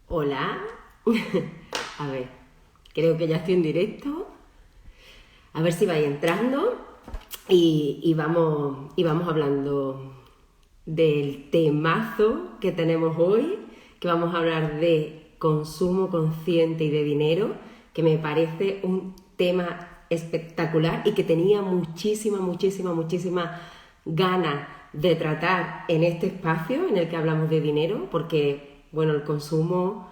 Hola. A ver, creo que ya estoy en directo. A ver si vais entrando y vamos hablando del temazo que tenemos hoy, que vamos a hablar de consumo consciente y de dinero, que me parece un tema espectacular y que tenía muchísima ganas de tratar en este espacio en el que hablamos de dinero, porque, bueno, el consumo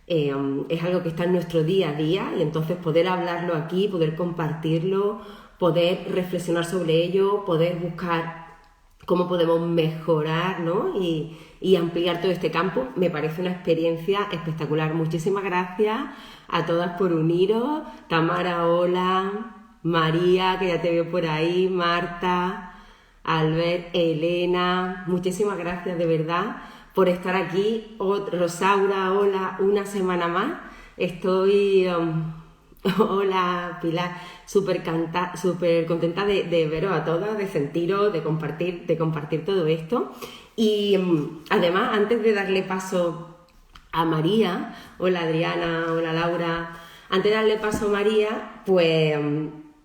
es algo que está en nuestro día a día y entonces poder hablarlo aquí, poder compartirlo, poder reflexionar sobre ello, poder buscar cómo podemos mejorar, ¿no? y ampliar todo este campo, me parece una experiencia espectacular. Muchísimas gracias a todas por uniros. Tamara, hola. María, que ya te veo por ahí. Marta, Albert, Elena, muchísimas gracias de verdad por estar aquí. Rosaura, hola, una semana más. Estoy, hola Pilar, súper contenta de veros a todas, de sentiros, de compartir todo esto. Y además, antes de darle paso a María, hola Adriana, hola Laura, antes de darle paso a María, pues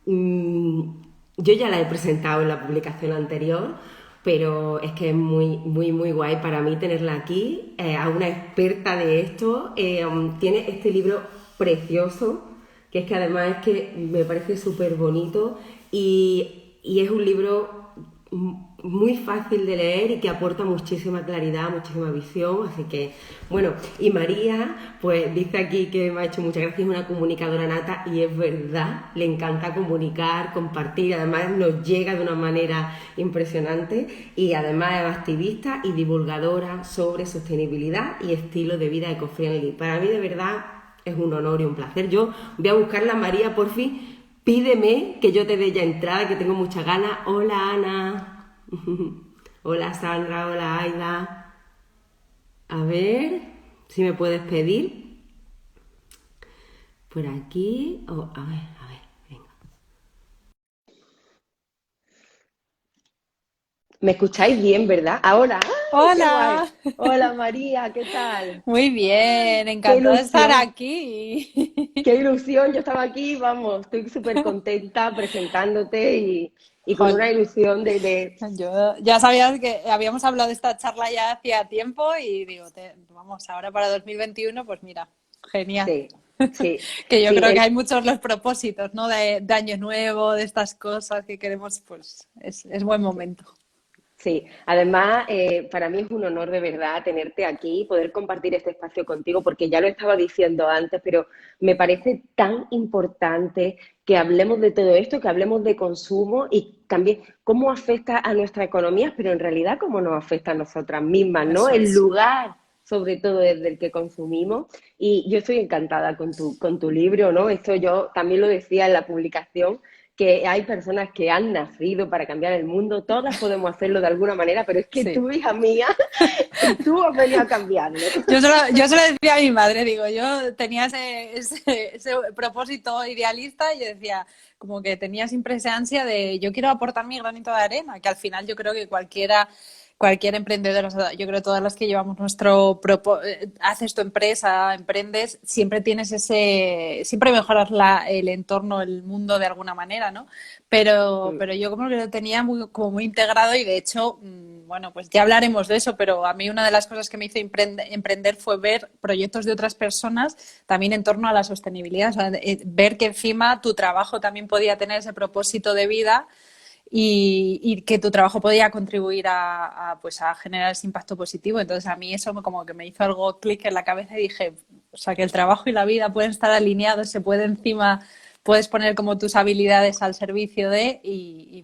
yo ya la he presentado en la publicación anterior, pero es que es muy guay para mí tenerla aquí, a una experta de esto. Tiene este libro precioso, que es que además es que me parece súper bonito y es un libro muy fácil de leer y que aporta muchísima claridad, muchísima visión. Así que, bueno, y María, pues dice aquí que me ha hecho muchas gracias, es una comunicadora nata y es verdad, le encanta comunicar, compartir, además nos llega de una manera impresionante y además es activista y divulgadora sobre sostenibilidad y estilo de vida eco-friendly. Para mí, de verdad, es un honor y un placer. Yo voy a buscarla, María, por fin. Pídeme que yo te dé ya entrada, que tengo muchas ganas. Hola, Ana. Hola, Sandra. Hola, Aida. A ver si me puedes pedir por aquí. Oh, a ver, venga. ¿Me escucháis bien, verdad? Ahora. ¡Ay, qué guay! Hola, Hola, María, ¿qué tal? muy ¡Ay, bien, qué encantada de estar ilusión! aquí. ¡Qué ilusión! Yo estaba aquí, vamos, estoy súper contenta presentándote y con una Jolín, ilusión de. yo ya sabía que habíamos hablado de esta charla ya hacía tiempo y digo, vamos, ahora para 2021, pues mira, genial. Sí, sí, Que yo sí, creo que hay muchos los propósitos, ¿no? De año nuevo, de estas cosas que queremos, pues es buen momento. sí. Además, para mí es un honor de verdad tenerte aquí, poder compartir este espacio contigo, porque ya lo estaba diciendo antes, pero me parece tan importante que hablemos de todo esto, que hablemos de consumo y también cómo afecta a nuestra economía, pero en realidad cómo nos afecta a nosotras mismas, ¿no? Eso El es. lugar, sobre todo, desde el que consumimos. Y yo estoy encantada con tu libro, ¿no? Esto yo también lo decía en la publicación, que hay personas que han nacido para cambiar el mundo, todas podemos hacerlo de alguna manera, pero es que Sí. tú, hija mía, tú has venido a cambiarlo. Yo se lo decía a mi madre, digo, yo tenía ese propósito idealista y yo decía, como que tenía siempre esa ansia de yo quiero aportar mi granito de arena, que al final yo creo que cualquier emprendedor, o sea, yo creo que todas las que llevamos haces tu empresa, emprendes, siempre tienes siempre mejoras el entorno, el mundo de alguna manera, ¿no? Pero yo como que lo tenía como muy integrado y de hecho, bueno, pues ya hablaremos de eso, pero a mí una de las cosas que me hizo emprender fue ver proyectos de otras personas también en torno a la sostenibilidad, o sea, ver que encima tu trabajo también podía tener ese propósito de vida y que tu trabajo podía contribuir pues a generar ese impacto positivo. Entonces a mí eso como que me hizo algo clic en la cabeza y dije, o sea, que el trabajo y la vida pueden estar alineados, se puede encima, puedes poner como tus habilidades al servicio y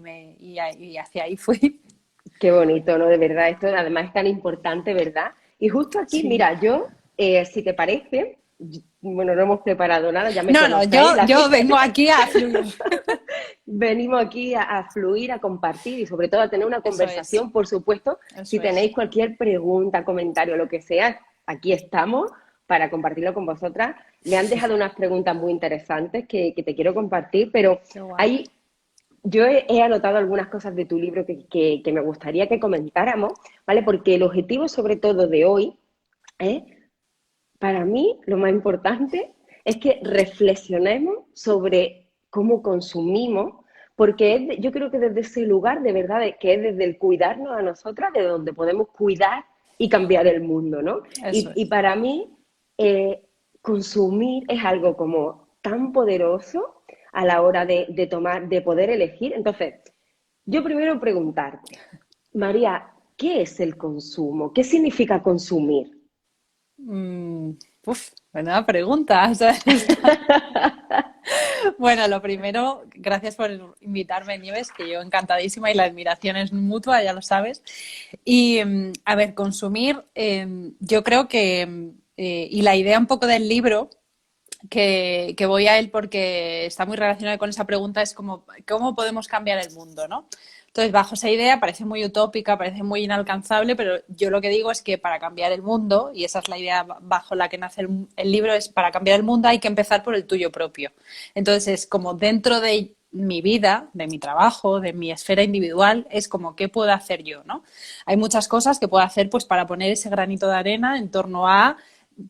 hacia ahí fui. Qué bonito, ¿no? De verdad, esto además es tan importante, ¿verdad? Y justo aquí, Sí. mira, yo, si te parece, bueno, no hemos preparado nada, ya me No, no, conocéis, yo vengo aquí a fluir. venimos aquí a fluir, a compartir y sobre todo a tener una Eso es, conversación, por supuesto. Si eso es. tenéis cualquier pregunta, comentario, lo que sea, aquí estamos para compartirlo con vosotras. Me han dejado unas preguntas muy interesantes que te quiero compartir, pero Qué guay. hay, yo he anotado algunas cosas de tu libro que me gustaría que comentáramos, ¿vale? Porque el objetivo sobre todo de hoy es para mí lo más importante es que reflexionemos sobre cómo consumimos, porque yo creo que desde ese lugar, de verdad, que es desde el cuidarnos a nosotras, de donde podemos cuidar y cambiar el mundo, ¿no? Eso Y es. para mí, consumir es algo como tan poderoso a la hora de tomar, de poder elegir. Entonces, yo primero preguntarte, María, ¿qué es el consumo? ¿Qué significa consumir? Mm, buena pregunta. O sea, bueno, lo primero, gracias por invitarme, Nieves, que yo encantadísima y la admiración es mutua, ya lo sabes. Y, a ver, consumir, yo creo que, y la idea un poco del libro, que voy a él porque está muy relacionado con esa pregunta, es como, ¿cómo podemos cambiar el mundo, no? Entonces, bajo esa idea, parece muy utópica, parece muy inalcanzable, pero yo lo que digo es que para cambiar el mundo, y esa es la idea bajo la que nace el libro, es para cambiar el mundo hay que empezar por el tuyo propio. Entonces, es como dentro de mi vida, de mi trabajo, de mi esfera individual, es como qué puedo hacer yo, ¿no? Hay muchas cosas que puedo hacer pues para poner ese granito de arena en torno a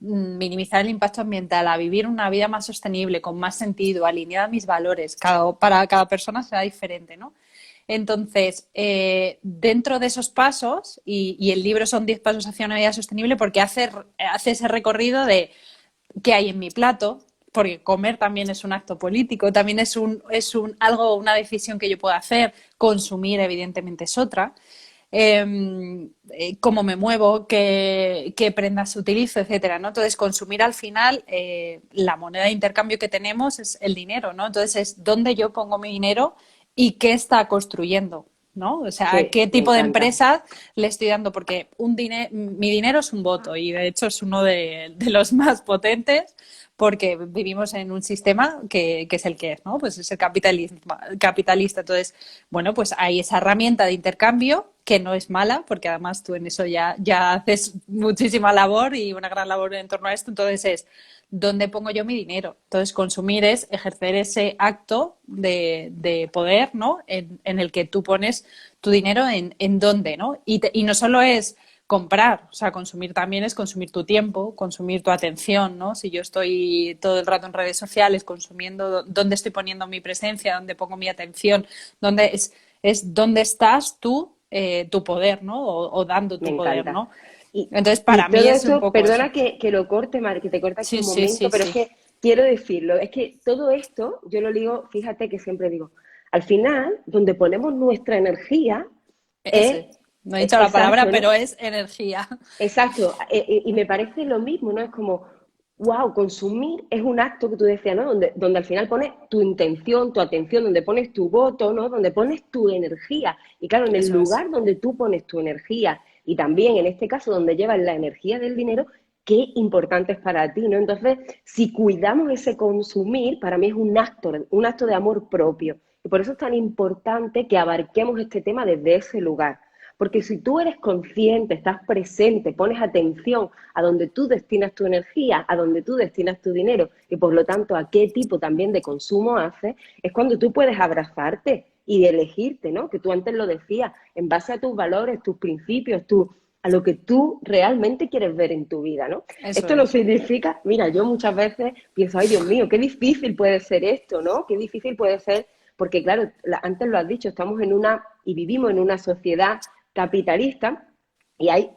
minimizar el impacto ambiental, a vivir una vida más sostenible, con más sentido, alineada a mis valores. Para cada persona será diferente, ¿no? Entonces, dentro de esos pasos, y el libro son 10 pasos hacia una vida sostenible, porque hace ese recorrido de qué hay en mi plato, porque comer también es un acto político, también una decisión que yo puedo hacer, consumir evidentemente es otra. Cómo me muevo, qué prendas utilizo, etcétera, ¿no? Entonces, consumir al final, la moneda de intercambio que tenemos es el dinero, ¿no? Entonces, es dónde yo pongo mi dinero y qué está construyendo, ¿no? O sea, Sí, qué me tipo de encanta. empresas le estoy dando, porque mi dinero es un voto y de hecho es uno de los más potentes porque vivimos en un sistema que es el que es, ¿no? Pues es el capitalismo, capitalista. Entonces, bueno, pues hay esa herramienta de intercambio que no es mala, porque además tú en eso ya haces muchísima labor y una gran labor en torno a esto. Entonces es, ¿dónde pongo yo mi dinero? Entonces, consumir es ejercer ese acto de poder, ¿no? En el que tú pones tu dinero en dónde, ¿no? Y no solo es comprar, o sea, consumir también es consumir tu tiempo, consumir tu atención, ¿no? Si yo estoy todo el rato en redes sociales consumiendo, ¿dónde estoy poniendo mi presencia? ¿Dónde pongo mi atención? ¿Dónde es dónde estás tú, tu poder, ¿no? O dando Me tu poder, encanta. ¿no? Entonces, para Y mí todo es un esto, poco eso. perdona que lo corte, Mar, que te corte aquí Sí, un sí, momento, sí, pero es sí. que quiero decirlo, es que todo esto, yo lo digo, fíjate que siempre digo, al final, donde ponemos nuestra energía Eso es, es. No he dicho la palabra, exacto, ¿no? pero es energía. Exacto, y me parece lo mismo, ¿no? Es como, wow, consumir es un acto que tú decías, ¿no? Donde al final pones tu intención, tu atención, donde pones tu voto, ¿no? Donde pones tu energía. Y claro, en el Eso es. lugar donde tú pones tu energía y también en este caso donde llevas la energía del dinero, qué importante es para ti, ¿no? Entonces, si cuidamos ese consumir, para mí es un acto de amor propio. Y por eso es tan importante que abarquemos este tema desde ese lugar. Porque si tú eres consciente, estás presente, pones atención a donde tú destinas tu energía, a donde tú destinas tu dinero y por lo tanto a qué tipo también de consumo haces, es cuando tú puedes abrazarte y elegirte, ¿no? Que tú antes lo decías, en base a tus valores, tus principios, a lo que tú realmente quieres ver en tu vida, ¿no? Eso Esto no es. significa, mira, yo muchas veces pienso, ay Dios mío, qué difícil puede ser esto, ¿no? Qué difícil puede ser, porque claro, antes lo has dicho, estamos en una y vivimos en una sociedad capitalista. Y hay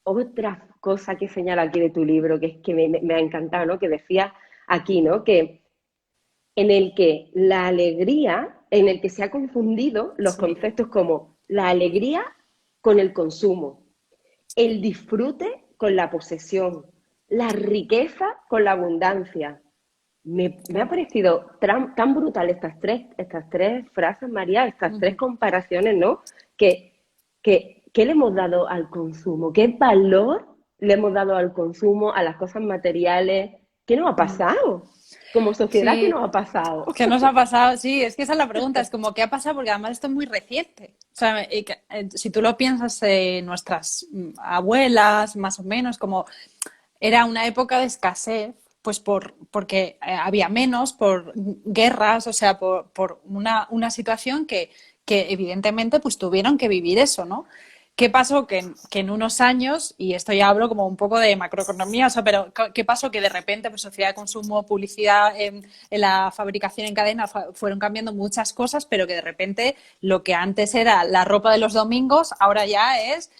otra cosa que señala aquí de tu libro, que es que me ha encantado, ¿no? Que decía aquí, ¿no? Que en el que la alegría, en el que se ha confundido los Sí. conceptos como la alegría con el consumo, el disfrute con la posesión, la riqueza con la abundancia. Me ha Claro. parecido tan brutal estas tres frases, María, estas tres Ujú. comparaciones, ¿no? ¿Qué le hemos dado al consumo? ¿Qué valor le hemos dado al consumo, a las cosas materiales? ¿Qué nos ha pasado? Como sociedad, ¿qué nos Sí, ha pasado? ¿qué nos ha pasado? Sí, es que esa es la pregunta, es como, ¿qué ha pasado? Porque además esto es muy reciente. O sea, si tú lo piensas, nuestras abuelas, más o menos, como era una época de escasez, pues porque había menos, por guerras, o sea, por una situación que evidentemente pues tuvieron que vivir eso, ¿no? ¿qué pasó? Que en unos años, y esto ya hablo como un poco de macroeconomía, o sea, pero ¿qué pasó? Que de repente, pues sociedad de consumo, publicidad, en la fabricación en cadena, fueron cambiando muchas cosas, pero que de repente lo que antes era la ropa de los domingos, ahora ya es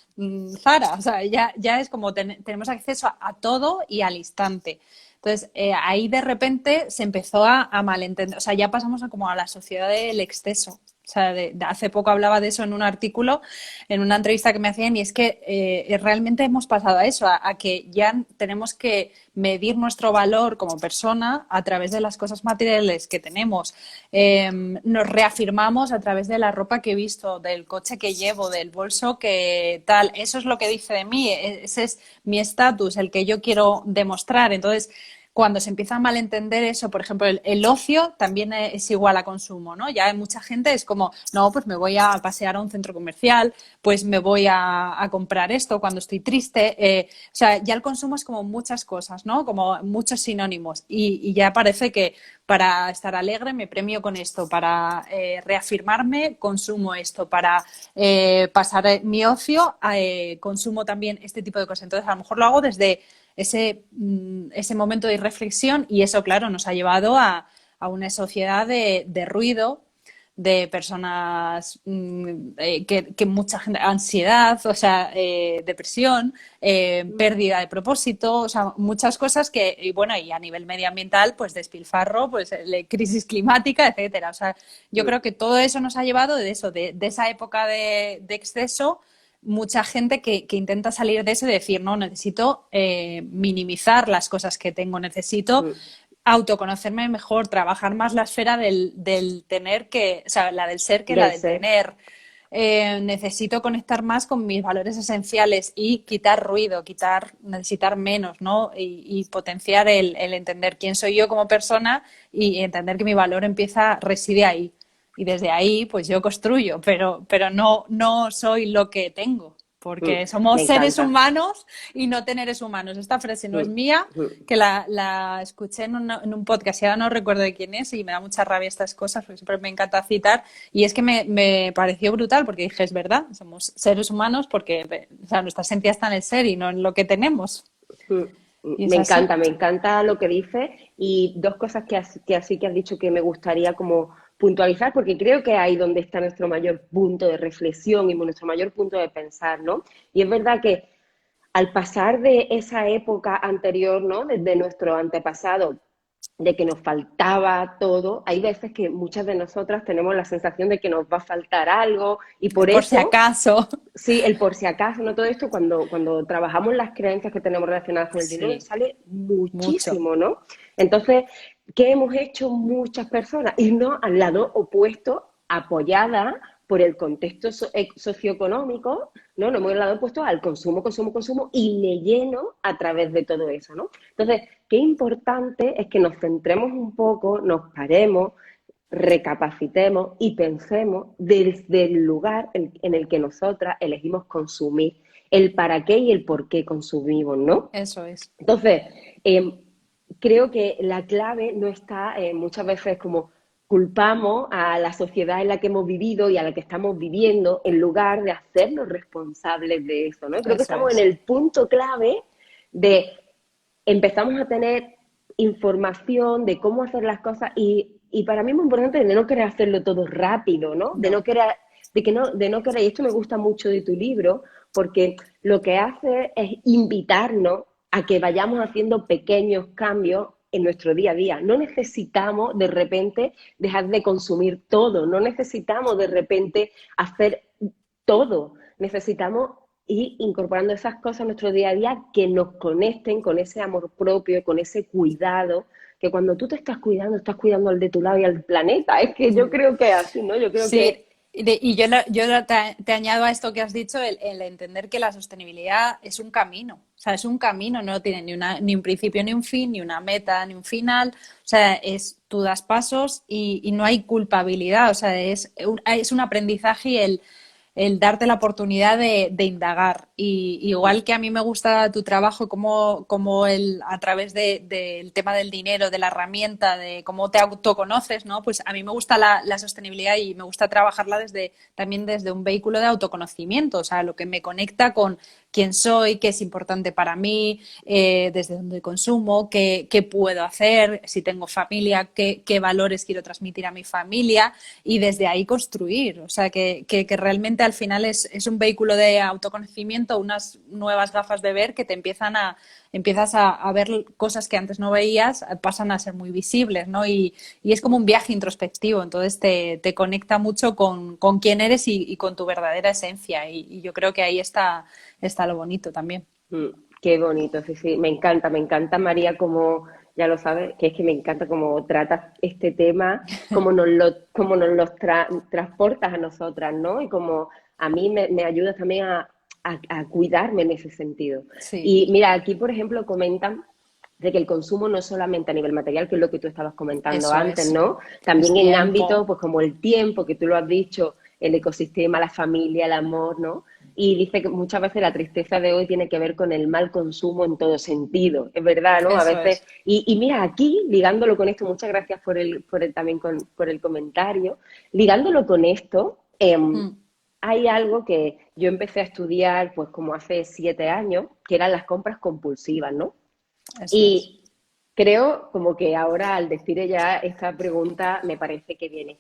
Zara. O sea, ya es como tenemos acceso a todo y al instante. Entonces, ahí de repente se empezó a malentender, o sea, ya pasamos como a la sociedad del exceso. O sea, hace poco hablaba de eso en un artículo, en una entrevista que me hacían, y es que realmente hemos pasado a eso, a que ya tenemos que medir nuestro valor como persona a través de las cosas materiales que tenemos. Nos reafirmamos a través de la ropa que he visto, del coche que llevo, del bolso que tal. Eso es lo que dice de mí, ese es mi estatus, el que yo quiero demostrar. Entonces, cuando se empieza a malentender eso, por ejemplo, el ocio también es igual a consumo, ¿no? Ya hay mucha gente es como, no, pues me voy a pasear a un centro comercial, pues me voy a comprar esto cuando estoy triste. O sea, ya el consumo es como muchas cosas, ¿no? Como muchos sinónimos. Y ya parece que para estar alegre me premio con esto, para reafirmarme consumo esto, para pasar mi ocio consumo también este tipo de cosas. Entonces, a lo mejor lo hago desde ese momento de reflexión, y eso, claro, nos ha llevado a una sociedad de ruido, de personas que mucha gente, ansiedad, o sea, depresión, pérdida de propósito, o sea, muchas cosas que, y bueno, y a nivel medioambiental, pues despilfarro, pues crisis climática, etcétera. O sea, yo creo que todo eso nos ha llevado de eso, de esa época de exceso. Mucha gente que intenta salir de eso y decir, no, necesito minimizar las cosas que tengo, necesito autoconocerme mejor, trabajar más la esfera del tener que, o sea, la del ser que la del del ser. tener. Necesito conectar más con mis valores esenciales y quitar ruido, necesitar menos, ¿no? Y potenciar el entender quién soy yo como persona y entender que mi valor reside ahí. Y desde ahí, pues yo construyo, pero no soy lo que tengo, porque somos Me seres encanta. humanos y no teneres humanos. Esta frase no es mía, que la escuché en un podcast, y ahora no recuerdo de quién es, y me da mucha rabia estas cosas, porque siempre me encanta citar, y es que me pareció brutal, porque dije, es verdad, somos seres humanos porque, o sea, nuestra esencia está en el ser y no en lo que tenemos. Y es así. Me encanta lo que dices, y dos cosas que así que has dicho que me gustaría como puntualizar, porque creo que ahí donde está nuestro mayor punto de reflexión y nuestro mayor punto de pensar, ¿no? Y es verdad que al pasar de esa época anterior, ¿no? Desde nuestro antepasado, de que nos faltaba todo, hay veces que muchas de nosotras tenemos la sensación de que nos va a faltar algo, y por Por si eso acaso. sí, el por si acaso, ¿no? Todo esto cuando trabajamos las creencias que tenemos relacionadas con el dinero Sí, sale mucho. muchísimo, ¿no? Entonces, ¿qué hemos hecho muchas personas? Irnos al lado opuesto, apoyada por el contexto socioeconómico, ¿no? Nos hemos ido al lado opuesto al consumo, consumo, consumo, y me lleno a través de todo eso, ¿no? Entonces, qué importante es que nos centremos un poco, nos paremos, recapacitemos y pensemos desde el lugar en el que nosotras elegimos consumir, el para qué y el por qué consumimos, ¿no? Eso es. Entonces, creo que la clave no está muchas veces como culpamos a la sociedad en la que hemos vivido y a la que estamos viviendo en lugar de hacernos responsables de eso, ¿no? Creo que Eso estamos en es. el punto clave de empezamos a tener información de cómo hacer las cosas, y para mí es muy importante de no querer hacerlo todo rápido, ¿no? De no No, querer, de no querer, y esto me gusta mucho de tu libro, porque lo que hace es invitarnos a que vayamos haciendo pequeños cambios en nuestro día a día. No necesitamos de repente dejar de consumir todo, no necesitamos de repente hacer todo, necesitamos ir incorporando esas cosas a nuestro día a día que nos conecten con ese amor propio, con ese cuidado, que cuando tú te estás cuidando al de tu lado y al planeta. Es que yo creo que es así, ¿no? Yo creo sí, que y te añado a esto que has dicho, el entender que la sostenibilidad es un camino. O sea, es un camino, no tiene ni un principio ni un fin, ni una meta ni un final. O sea, tú das pasos y no hay culpabilidad. O sea, es un aprendizaje, y el darte la oportunidad de indagar. Y igual que a mí me gusta tu trabajo como a través del tema del dinero, de la herramienta, de cómo te autoconoces, ¿no? Pues a mí me gusta la sostenibilidad y me gusta trabajarla también desde un vehículo de autoconocimiento, o sea, lo que me conecta con quién soy, qué es importante para mí, desde dónde consumo, qué puedo hacer, si tengo familia, qué valores quiero transmitir a mi familia y desde ahí construir. O sea, que realmente al final es un vehículo de autoconocimiento, unas nuevas gafas de ver que empiezas a ver cosas que antes no veías, pasan a ser muy visibles, ¿no? Y es como un viaje introspectivo, entonces te conecta mucho con quién eres y con tu verdadera esencia. Y yo creo que ahí está lo bonito también. Mm, qué bonito, sí, sí, me encanta María, como ya lo sabes, que es que me encanta cómo tratas este tema, cómo nos lo transportas a nosotras, ¿no? Y como a mí me ayudas también a cuidarme en ese sentido. Sí, Y mira, aquí, por ejemplo, comentan de que el consumo no es solamente a nivel material, que es lo que tú estabas comentando eso antes, es. ¿no? Es También en ámbitos, tiempo. pues como el tiempo, que tú lo has dicho, el ecosistema, la familia, el amor, ¿no? Y dice que muchas veces la tristeza de hoy tiene que ver con el mal consumo en todo sentido. Es verdad, ¿no? A Eso veces. es. Y mira, aquí, ligándolo con esto, muchas gracias también por el comentario. Ligándolo con esto, Mm, hay algo que yo empecé a estudiar, pues como hace 7 años, que eran las compras compulsivas, ¿no? eso es. Y creo como que ahora al decir ya esta pregunta me parece que viene.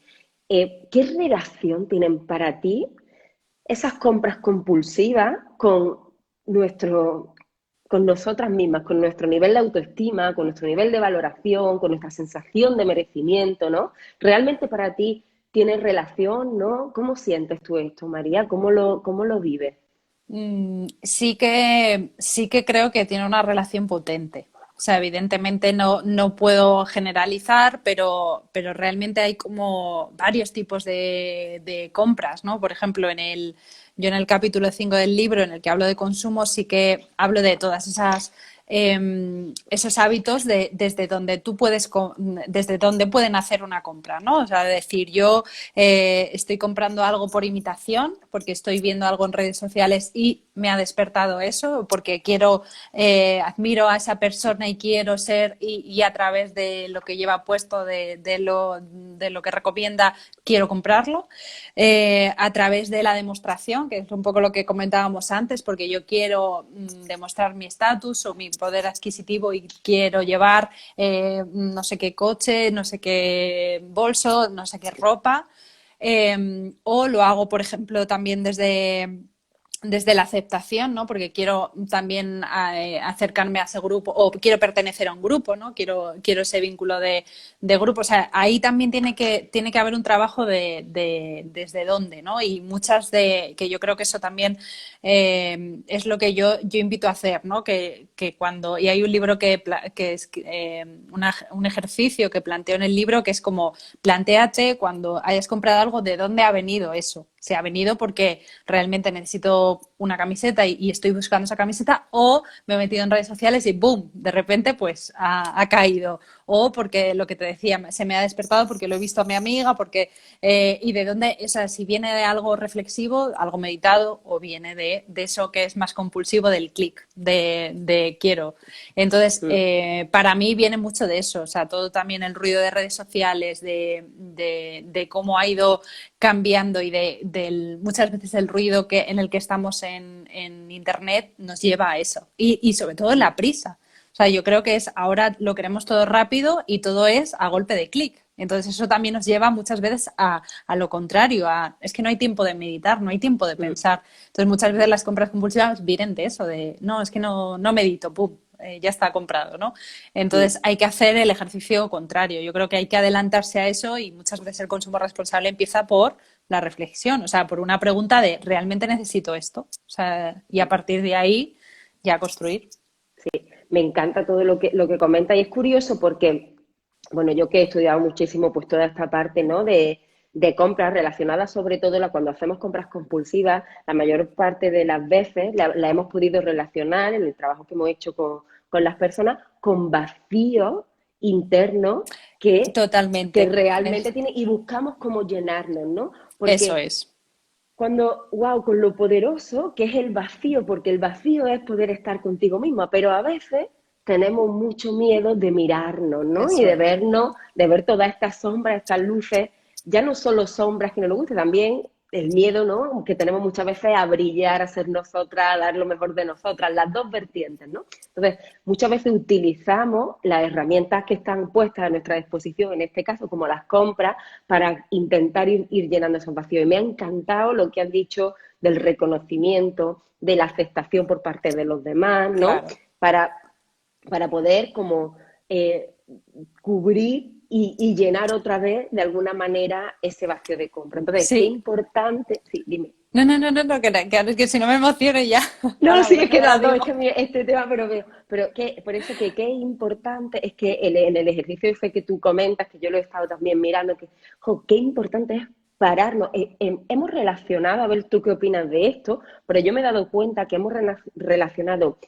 ¿Qué relación tienen para ti esas compras compulsivas nuestro, con nosotras mismas, con nuestro nivel de autoestima, con nuestro nivel de valoración, con nuestra sensación de merecimiento, ¿no? ¿Realmente para ti tiene relación, ¿no? ¿Cómo sientes tú esto, María? Cómo lo vives? Sí que creo que tiene una relación potente. O sea, evidentemente no puedo generalizar, pero realmente hay como varios tipos de compras, ¿no? Por ejemplo, yo en el capítulo 5 del libro en el que hablo de consumo, sí que hablo de todas esos hábitos desde donde pueden hacer una compra, ¿no? O sea, decir, yo estoy comprando algo por imitación, porque estoy viendo algo en redes sociales y me ha despertado eso, porque admiro a esa persona y quiero ser, y a través de lo que lleva puesto, de lo que recomienda, quiero comprarlo. A través de la demostración, que es un poco lo que comentábamos antes, porque yo quiero demostrar mi estatus o mi poder adquisitivo y quiero llevar no sé qué coche, no sé qué bolso, no sé qué ropa. O lo hago, por ejemplo, también desde la aceptación, ¿no? Porque quiero también acercarme a ese grupo o quiero pertenecer a un grupo, ¿no? Quiero ese vínculo de grupo. O sea, ahí también tiene que haber un trabajo de desde dónde, ¿no? Y que yo creo que eso también es lo que yo invito a hacer, ¿no? Y hay un libro que es un ejercicio que planteo en el libro que es como, plantéate cuando hayas comprado algo, ¿de dónde ha venido eso? Se ha venido porque realmente necesito una camiseta y estoy buscando esa camiseta, o me he metido en redes sociales y ¡boom! De repente pues ha caído, o porque lo que te decía, se me ha despertado porque lo he visto a mi amiga, y de dónde, o sea, si viene de algo reflexivo, algo meditado, o viene de eso que es más compulsivo, del clic, de quiero. Entonces, Mm. para mí viene mucho de eso, o sea, todo también el ruido de redes sociales, de cómo ha ido cambiando y muchas veces el ruido en el que estamos en Internet nos lleva a eso. Y sobre todo la prisa. O sea, yo creo que ahora lo queremos todo rápido y todo es a golpe de clic. Entonces eso también nos lleva muchas veces a lo contrario, es que no hay tiempo de meditar, no hay tiempo de Mm. pensar. Entonces muchas veces las compras compulsivas vienen de eso, no, es que no medito, pum, ya está comprado, ¿no? Entonces Mm. hay que hacer el ejercicio contrario. Yo creo que hay que adelantarse a eso y muchas veces el consumo responsable empieza por la reflexión, o sea, por una pregunta de ¿realmente necesito esto? O sea, y a partir de ahí ya construir. Me encanta todo lo que comenta y es curioso porque, bueno, yo que he estudiado muchísimo pues toda esta parte, ¿no? De compras relacionadas sobre todo cuando hacemos compras compulsivas, la mayor parte de las veces la hemos podido relacionar en el trabajo que hemos hecho con las personas con vacíos internos que Totalmente. realmente tiene y buscamos cómo llenarnos, ¿no? Eso Porque es. wow, con lo poderoso que es el vacío, porque el vacío es poder estar contigo misma, pero a veces tenemos mucho miedo de mirarnos, ¿no? Y Eso de es. vernos, de ver todas estas sombras, estas luces, ya no solo sombras que no nos gusten, también el miedo, ¿no? Que tenemos muchas veces a brillar, a ser nosotras, a dar lo mejor de nosotras, las dos vertientes, ¿no? Entonces, muchas veces utilizamos las herramientas que están puestas a nuestra disposición, en este caso como las compras, para intentar ir llenando esos vacíos. Y me ha encantado lo que has dicho del reconocimiento, de la aceptación por parte de los demás, ¿no? Claro. Para, para poder como eh, cubrir y llenar otra vez de alguna manera ese vacío de compra. Entonces, qué Sí. importante, sí, dime. No, que si no me emociono ya, a No, la sí, es vuelta que ya lo las dos, es digo. que este tema, pero que, por eso que qué importante es que en el ejercicio ese que tú comentas, que yo lo he estado también mirando, que qué importante es pararnos. Hemos relacionado, a ver tú qué opinas de esto, pero yo me he dado cuenta que hemos relacionado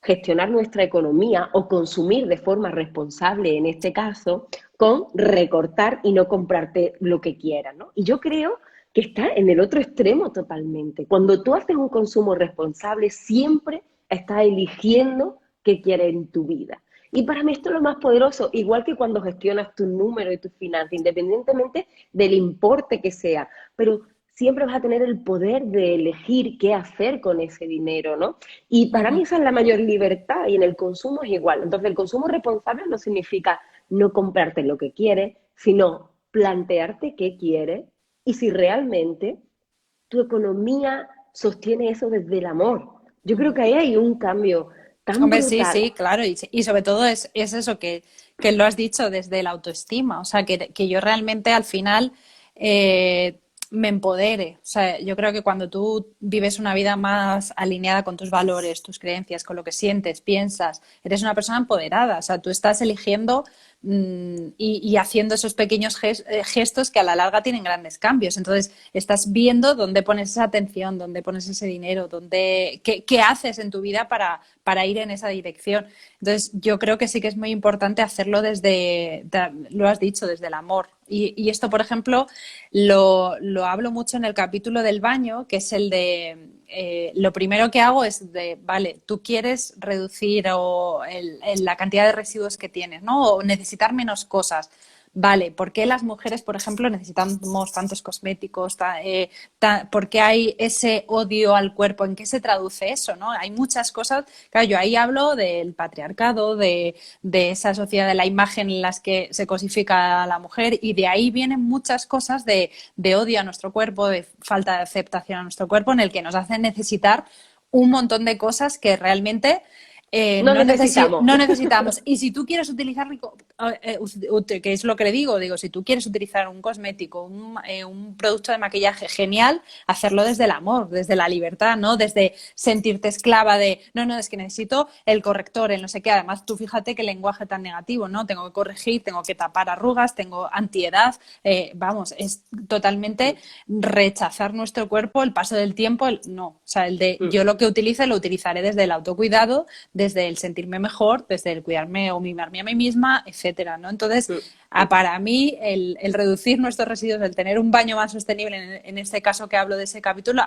gestionar nuestra economía o consumir de forma responsable, en este caso, con recortar y no comprarte lo que quieras, ¿no? Y yo creo que está en el otro extremo totalmente. Cuando tú haces un consumo responsable, siempre estás eligiendo qué quieres en tu vida. Y para mí esto es lo más poderoso, igual que cuando gestionas tu número y tus finanzas, independientemente del importe que sea, pero siempre vas a tener el poder de elegir qué hacer con ese dinero, ¿no? Y para mí Ujú. esa es la mayor libertad y en el consumo es igual. Entonces el consumo responsable no significa no comprarte lo que quieres, sino plantearte qué quieres y si realmente tu economía sostiene eso desde el amor. Yo creo Ujú. que ahí hay un cambio tan Hombre, sí, brutal. sí, claro, y sobre todo es eso que lo has dicho desde la autoestima, o sea, que yo realmente al final me empodere. O sea, yo creo que cuando tú vives una vida más alineada con tus valores, tus creencias, con lo que sientes, piensas, eres una persona empoderada, o sea, tú estás eligiendo y haciendo esos pequeños gestos que a la larga tienen grandes cambios. Entonces, estás viendo dónde pones esa atención, dónde pones ese dinero, qué haces en tu vida para ir en esa dirección. Entonces, yo creo que sí que es muy importante hacerlo lo has dicho, desde el amor. Y esto, por ejemplo, lo hablo mucho en el capítulo del baño, que es el de lo primero que hago es vale, tú quieres reducir la cantidad de residuos que tienes, ¿no? O necesitar menos cosas. Vale, ¿por qué las mujeres, por ejemplo, necesitamos tantos cosméticos? ¿Por qué hay ese odio al cuerpo? ¿En qué se traduce eso, no? Hay muchas cosas. Claro, yo ahí hablo del patriarcado, de esa sociedad de la imagen en las que se cosifica a la mujer y de ahí vienen muchas cosas de odio a nuestro cuerpo, de falta de aceptación a nuestro cuerpo, en el que nos hacen necesitar un montón de cosas que realmente No necesitamos. no necesitamos. Y si tú quieres utilizar, que es lo que le digo, si tú quieres utilizar un cosmético, un producto de maquillaje genial, hacerlo desde el amor, desde la libertad, ¿no? Desde sentirte esclava de, no, es que necesito el corrector, el no sé qué. Además, tú fíjate qué lenguaje tan negativo, ¿no? Tengo que corregir, tengo que tapar arrugas, tengo antiedad. Vamos, es totalmente rechazar nuestro cuerpo, el paso del tiempo, no. O sea, el de yo lo que utilice lo utilizaré desde el autocuidado, desde el sentirme mejor, desde el cuidarme o mimarme a mí misma, etcétera, ¿no? Entonces, para mí, el reducir nuestros residuos, el tener un baño más sostenible, en este caso que hablo de ese capítulo,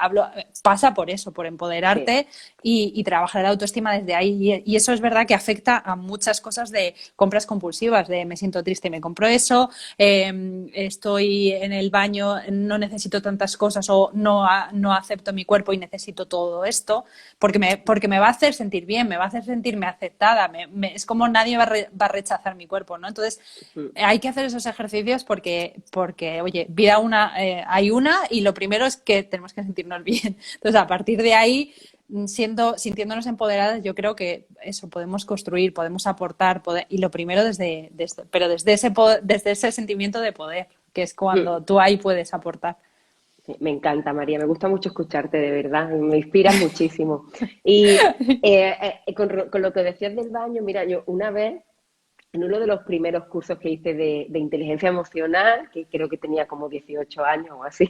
pasa por eso, por Sí. empoderarte y trabajar la autoestima desde ahí. Y eso es verdad que afecta a muchas cosas de compras compulsivas, de me siento triste y me compro eso, estoy en el baño, no necesito tantas cosas o no acepto mi cuerpo y necesito todo esto, porque me va a hacer sentir bien, me va a hacer sentirme aceptada, es como nadie va a rechazar mi cuerpo, ¿no? Entonces, hay que hacer esos ejercicios porque oye, vida hay una y lo primero es que tenemos que sentirnos bien. Entonces, a partir de ahí, sintiéndonos empoderadas, yo creo que eso podemos construir, podemos aportar, y lo primero pero desde ese sentimiento de poder, que es cuando tú ahí puedes aportar. Sí, me encanta, María, me gusta mucho escucharte, de verdad, me inspiras muchísimo. Y con lo que decías del baño, mira, yo una vez, en uno de los primeros cursos que hice de inteligencia emocional, que creo que tenía como 18 años o así,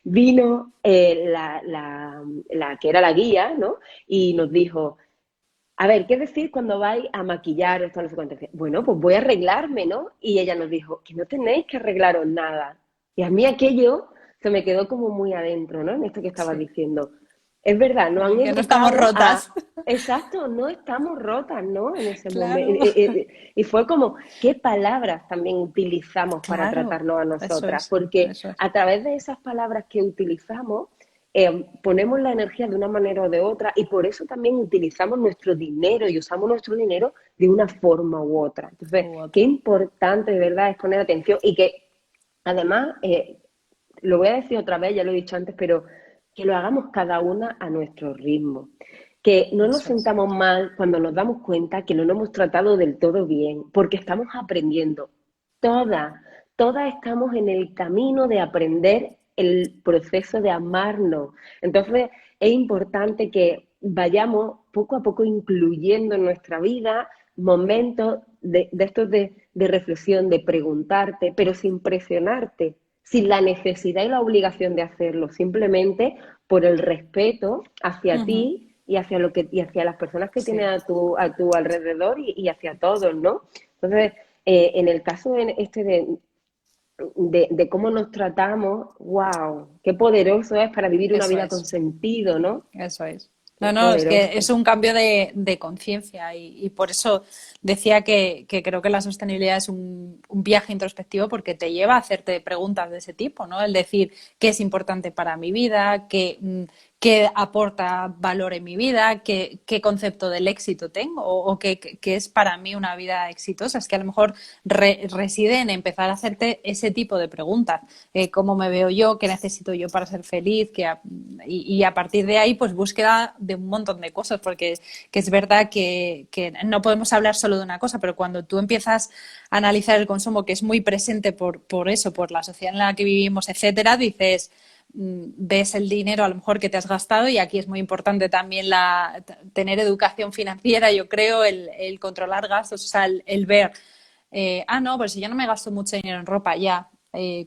vino la que era la guía, ¿no? Y nos dijo, a ver, ¿qué decir cuando vais a maquillar esto, no sé cuánto? Bueno, pues voy a arreglarme, ¿no? Y ella nos dijo, que no tenéis que arreglaros nada. Y a mí aquello se me quedó como muy adentro, ¿no? En esto que estabas Sí. diciendo. Es verdad, nos han Que no estamos educado a... rotas. Exacto, no estamos rotas, ¿no? En ese momento. Claro, Y fue como, ¿qué palabras también utilizamos para claro. tratarnos a Eso nosotras? es, Porque eso es. a través de esas palabras que utilizamos, ponemos la energía de una manera o de otra y por eso también utilizamos nuestro dinero y usamos nuestro dinero de una forma u otra. Entonces, U qué otra. importante de verdad es poner atención y que además, lo voy a decir otra vez, ya lo he dicho antes, pero que lo hagamos cada una a nuestro ritmo. Que no nos Eso es. sentamos mal cuando nos damos cuenta que no nos hemos tratado del todo bien, porque estamos aprendiendo. Todas, todas estamos en el camino de aprender el proceso de amarnos. Entonces, es importante que vayamos poco a poco incluyendo en nuestra vida momentos de estos de reflexión, de preguntarte, pero sin presionarte, sin la necesidad y la obligación de hacerlo, simplemente por el respeto hacia Ujú. ti y hacia lo que y hacia las personas que tienes Sí. a tu alrededor y hacia todos, ¿no? Entonces, en el caso este de cómo nos tratamos, wow, qué poderoso es para vivir una Eso vida con es. sentido, ¿no? Eso es. Qué No, no, es que poderoso. es un cambio de conciencia y por eso decía que creo que la sostenibilidad es un viaje introspectivo porque te lleva a hacerte preguntas de ese tipo, ¿no? El decir qué es importante para mi vida, qué aporta valor en mi vida, qué concepto del éxito tengo o qué es para mí una vida exitosa. Es que a lo mejor reside en empezar a hacerte ese tipo de preguntas. ¿Cómo me veo yo? ¿Qué necesito yo para ser feliz? Y a partir de ahí, pues búsqueda de un montón de cosas, porque que es verdad que no podemos hablar solo de una cosa, pero cuando tú empiezas a analizar el consumo, que es muy presente por eso, por la sociedad en la que vivimos, etcétera, dices, ves el dinero a lo mejor que te has gastado y aquí es muy importante también tener educación financiera, yo creo, el controlar gastos, o sea, el ver, no, pues si yo no me gasto mucho dinero en ropa, ya,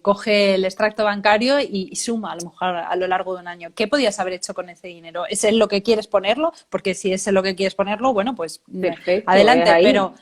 coge el extracto bancario y suma a lo mejor a lo largo de un año. ¿Qué podías haber hecho con ese dinero? ¿Es en lo que quieres ponerlo? Porque si es en lo que quieres ponerlo, bueno, pues Perfecto, es adelante, ahí. pero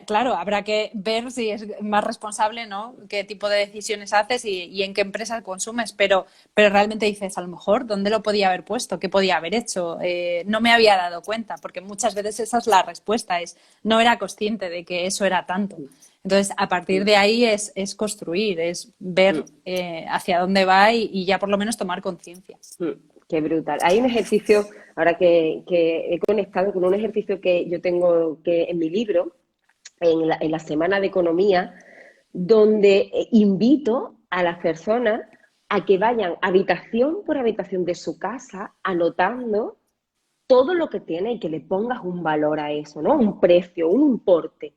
claro, habrá que ver si es más responsable, ¿no? Qué tipo de decisiones haces y en qué empresas consumes, pero realmente dices, a lo mejor, ¿dónde lo podía haber puesto? ¿Qué podía haber hecho? No me había dado cuenta, porque muchas veces esa es la respuesta, es no era consciente de que eso era tanto. Entonces, a partir Mm, de ahí es construir, es ver mm. hacia dónde va y ya por lo menos tomar conciencia. Mm, qué brutal. Hay un ejercicio, ahora que he conectado con un ejercicio que yo tengo que en mi libro, en la semana de economía, donde invito a las personas a que vayan habitación por habitación de su casa anotando todo lo que tiene y que le pongas un valor a eso, ¿no? Un precio, un importe.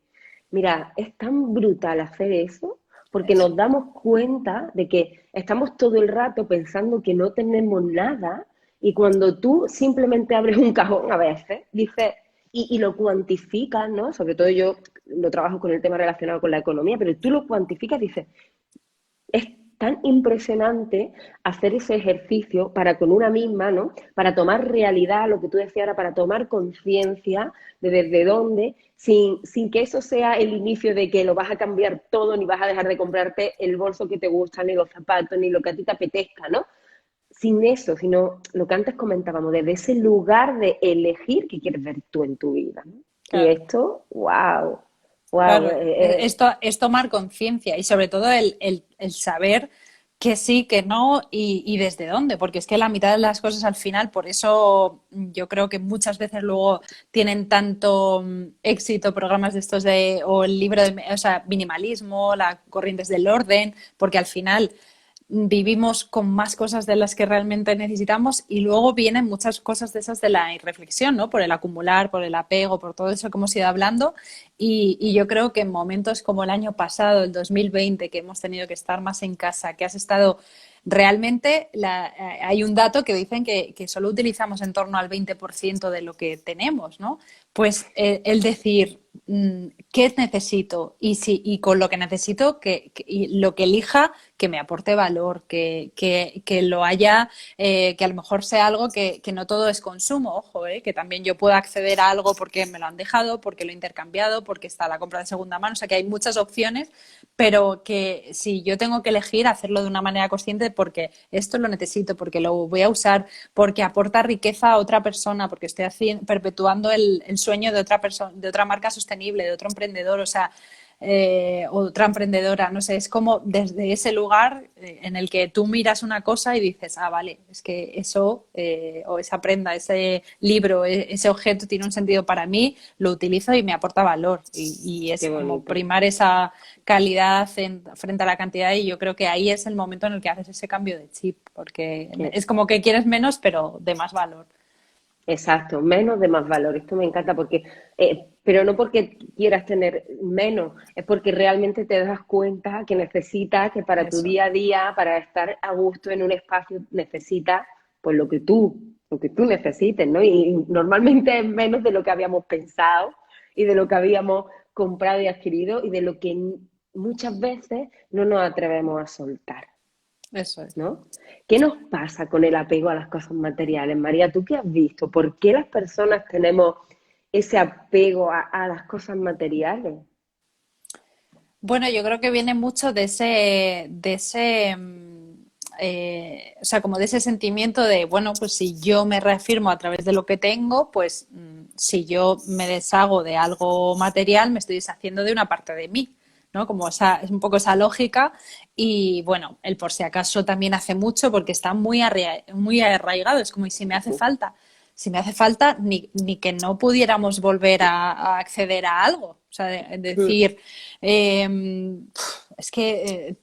Mira, es tan brutal hacer eso porque Eso. nos damos cuenta de que estamos todo el rato pensando que no tenemos nada y cuando tú simplemente abres un cajón a veces, dices, y lo cuantificas, ¿no? Sobre todo yo lo trabajo con el tema relacionado con la economía, pero tú lo cuantificas, dices, es tan impresionante hacer ese ejercicio para con una misma, ¿no? Para tomar realidad, lo que tú decías ahora, para tomar conciencia de desde dónde, sin que eso sea el inicio de que lo vas a cambiar todo, ni vas a dejar de comprarte el bolso que te gusta, ni los zapatos, ni lo que a ti te apetezca, ¿no? Sin eso, sino lo que antes comentábamos, desde ese lugar de elegir qué quieres ver tú en tu vida, ¿no? Y Claro. esto, wow, wow, Claro, esto es tomar conciencia y sobre todo el saber que sí, que no y desde dónde, porque es que la mitad de las cosas al final, por eso yo creo que muchas veces luego tienen tanto éxito programas de estos o el libro de, o sea, minimalismo, las corrientes del orden, porque al final vivimos con más cosas de las que realmente necesitamos y luego vienen muchas cosas de esas de la irreflexión, ¿no? Por el acumular, por el apego, por todo eso que hemos ido hablando y yo creo que en momentos como el año pasado, el 2020, que hemos tenido que estar más en casa, que has estado realmente, hay un dato que dicen que solo utilizamos en torno al 20% de lo que tenemos, ¿no? Pues el decir qué necesito y con lo que necesito y lo que elija que me aporte valor, que lo haya, que a lo mejor sea algo que no todo es consumo, ojo, que también yo puedo acceder a algo porque me lo han dejado, porque lo he intercambiado, porque está la compra de segunda mano, o sea que hay muchas opciones, pero que si yo tengo que elegir, hacerlo de una manera consciente porque esto lo necesito, porque lo voy a usar, porque aporta riqueza a otra persona, porque estoy perpetuando el sueño de otra persona, de otra marca sostenible, de otro emprendedor, o sea, o otra emprendedora, no sé, es como desde ese lugar en el que tú miras una cosa y dices, ah, vale, es que eso, o esa prenda, ese libro, ese objeto tiene un sentido para mí, lo utilizo y me aporta valor. Y Qué es como bonito. primar esa calidad frente a la cantidad y yo creo que ahí es el momento en el que haces ese cambio de chip, porque es como que quieres menos, pero de más valor. Exacto, menos de más valor. Esto me encanta porque, pero no porque quieras tener menos, es porque realmente te das cuenta que necesitas, que para tu Eso, día a día, para estar a gusto en un espacio, necesitas pues lo que tú necesites, ¿no? Y normalmente es menos de lo que habíamos pensado y de lo que habíamos comprado y adquirido y de lo que muchas veces no nos atrevemos a soltar. eso es. ¿No? ¿Qué nos pasa con el apego a las cosas materiales? María, ¿tú qué has visto? ¿Por qué las personas tenemos ese apego a las cosas materiales? Bueno, yo creo que viene mucho o sea, como de ese sentimiento de, bueno, pues si yo me reafirmo a través de lo que tengo, pues si yo me deshago de algo material, me estoy deshaciendo de una parte de mí, ¿no? Como esa, es un poco esa lógica y bueno, el por si acaso también hace mucho porque está muy arraigado, es como, ¿y si me hace falta? Si me hace falta, ni que no pudiéramos volver a acceder a algo. O sea, decir, es que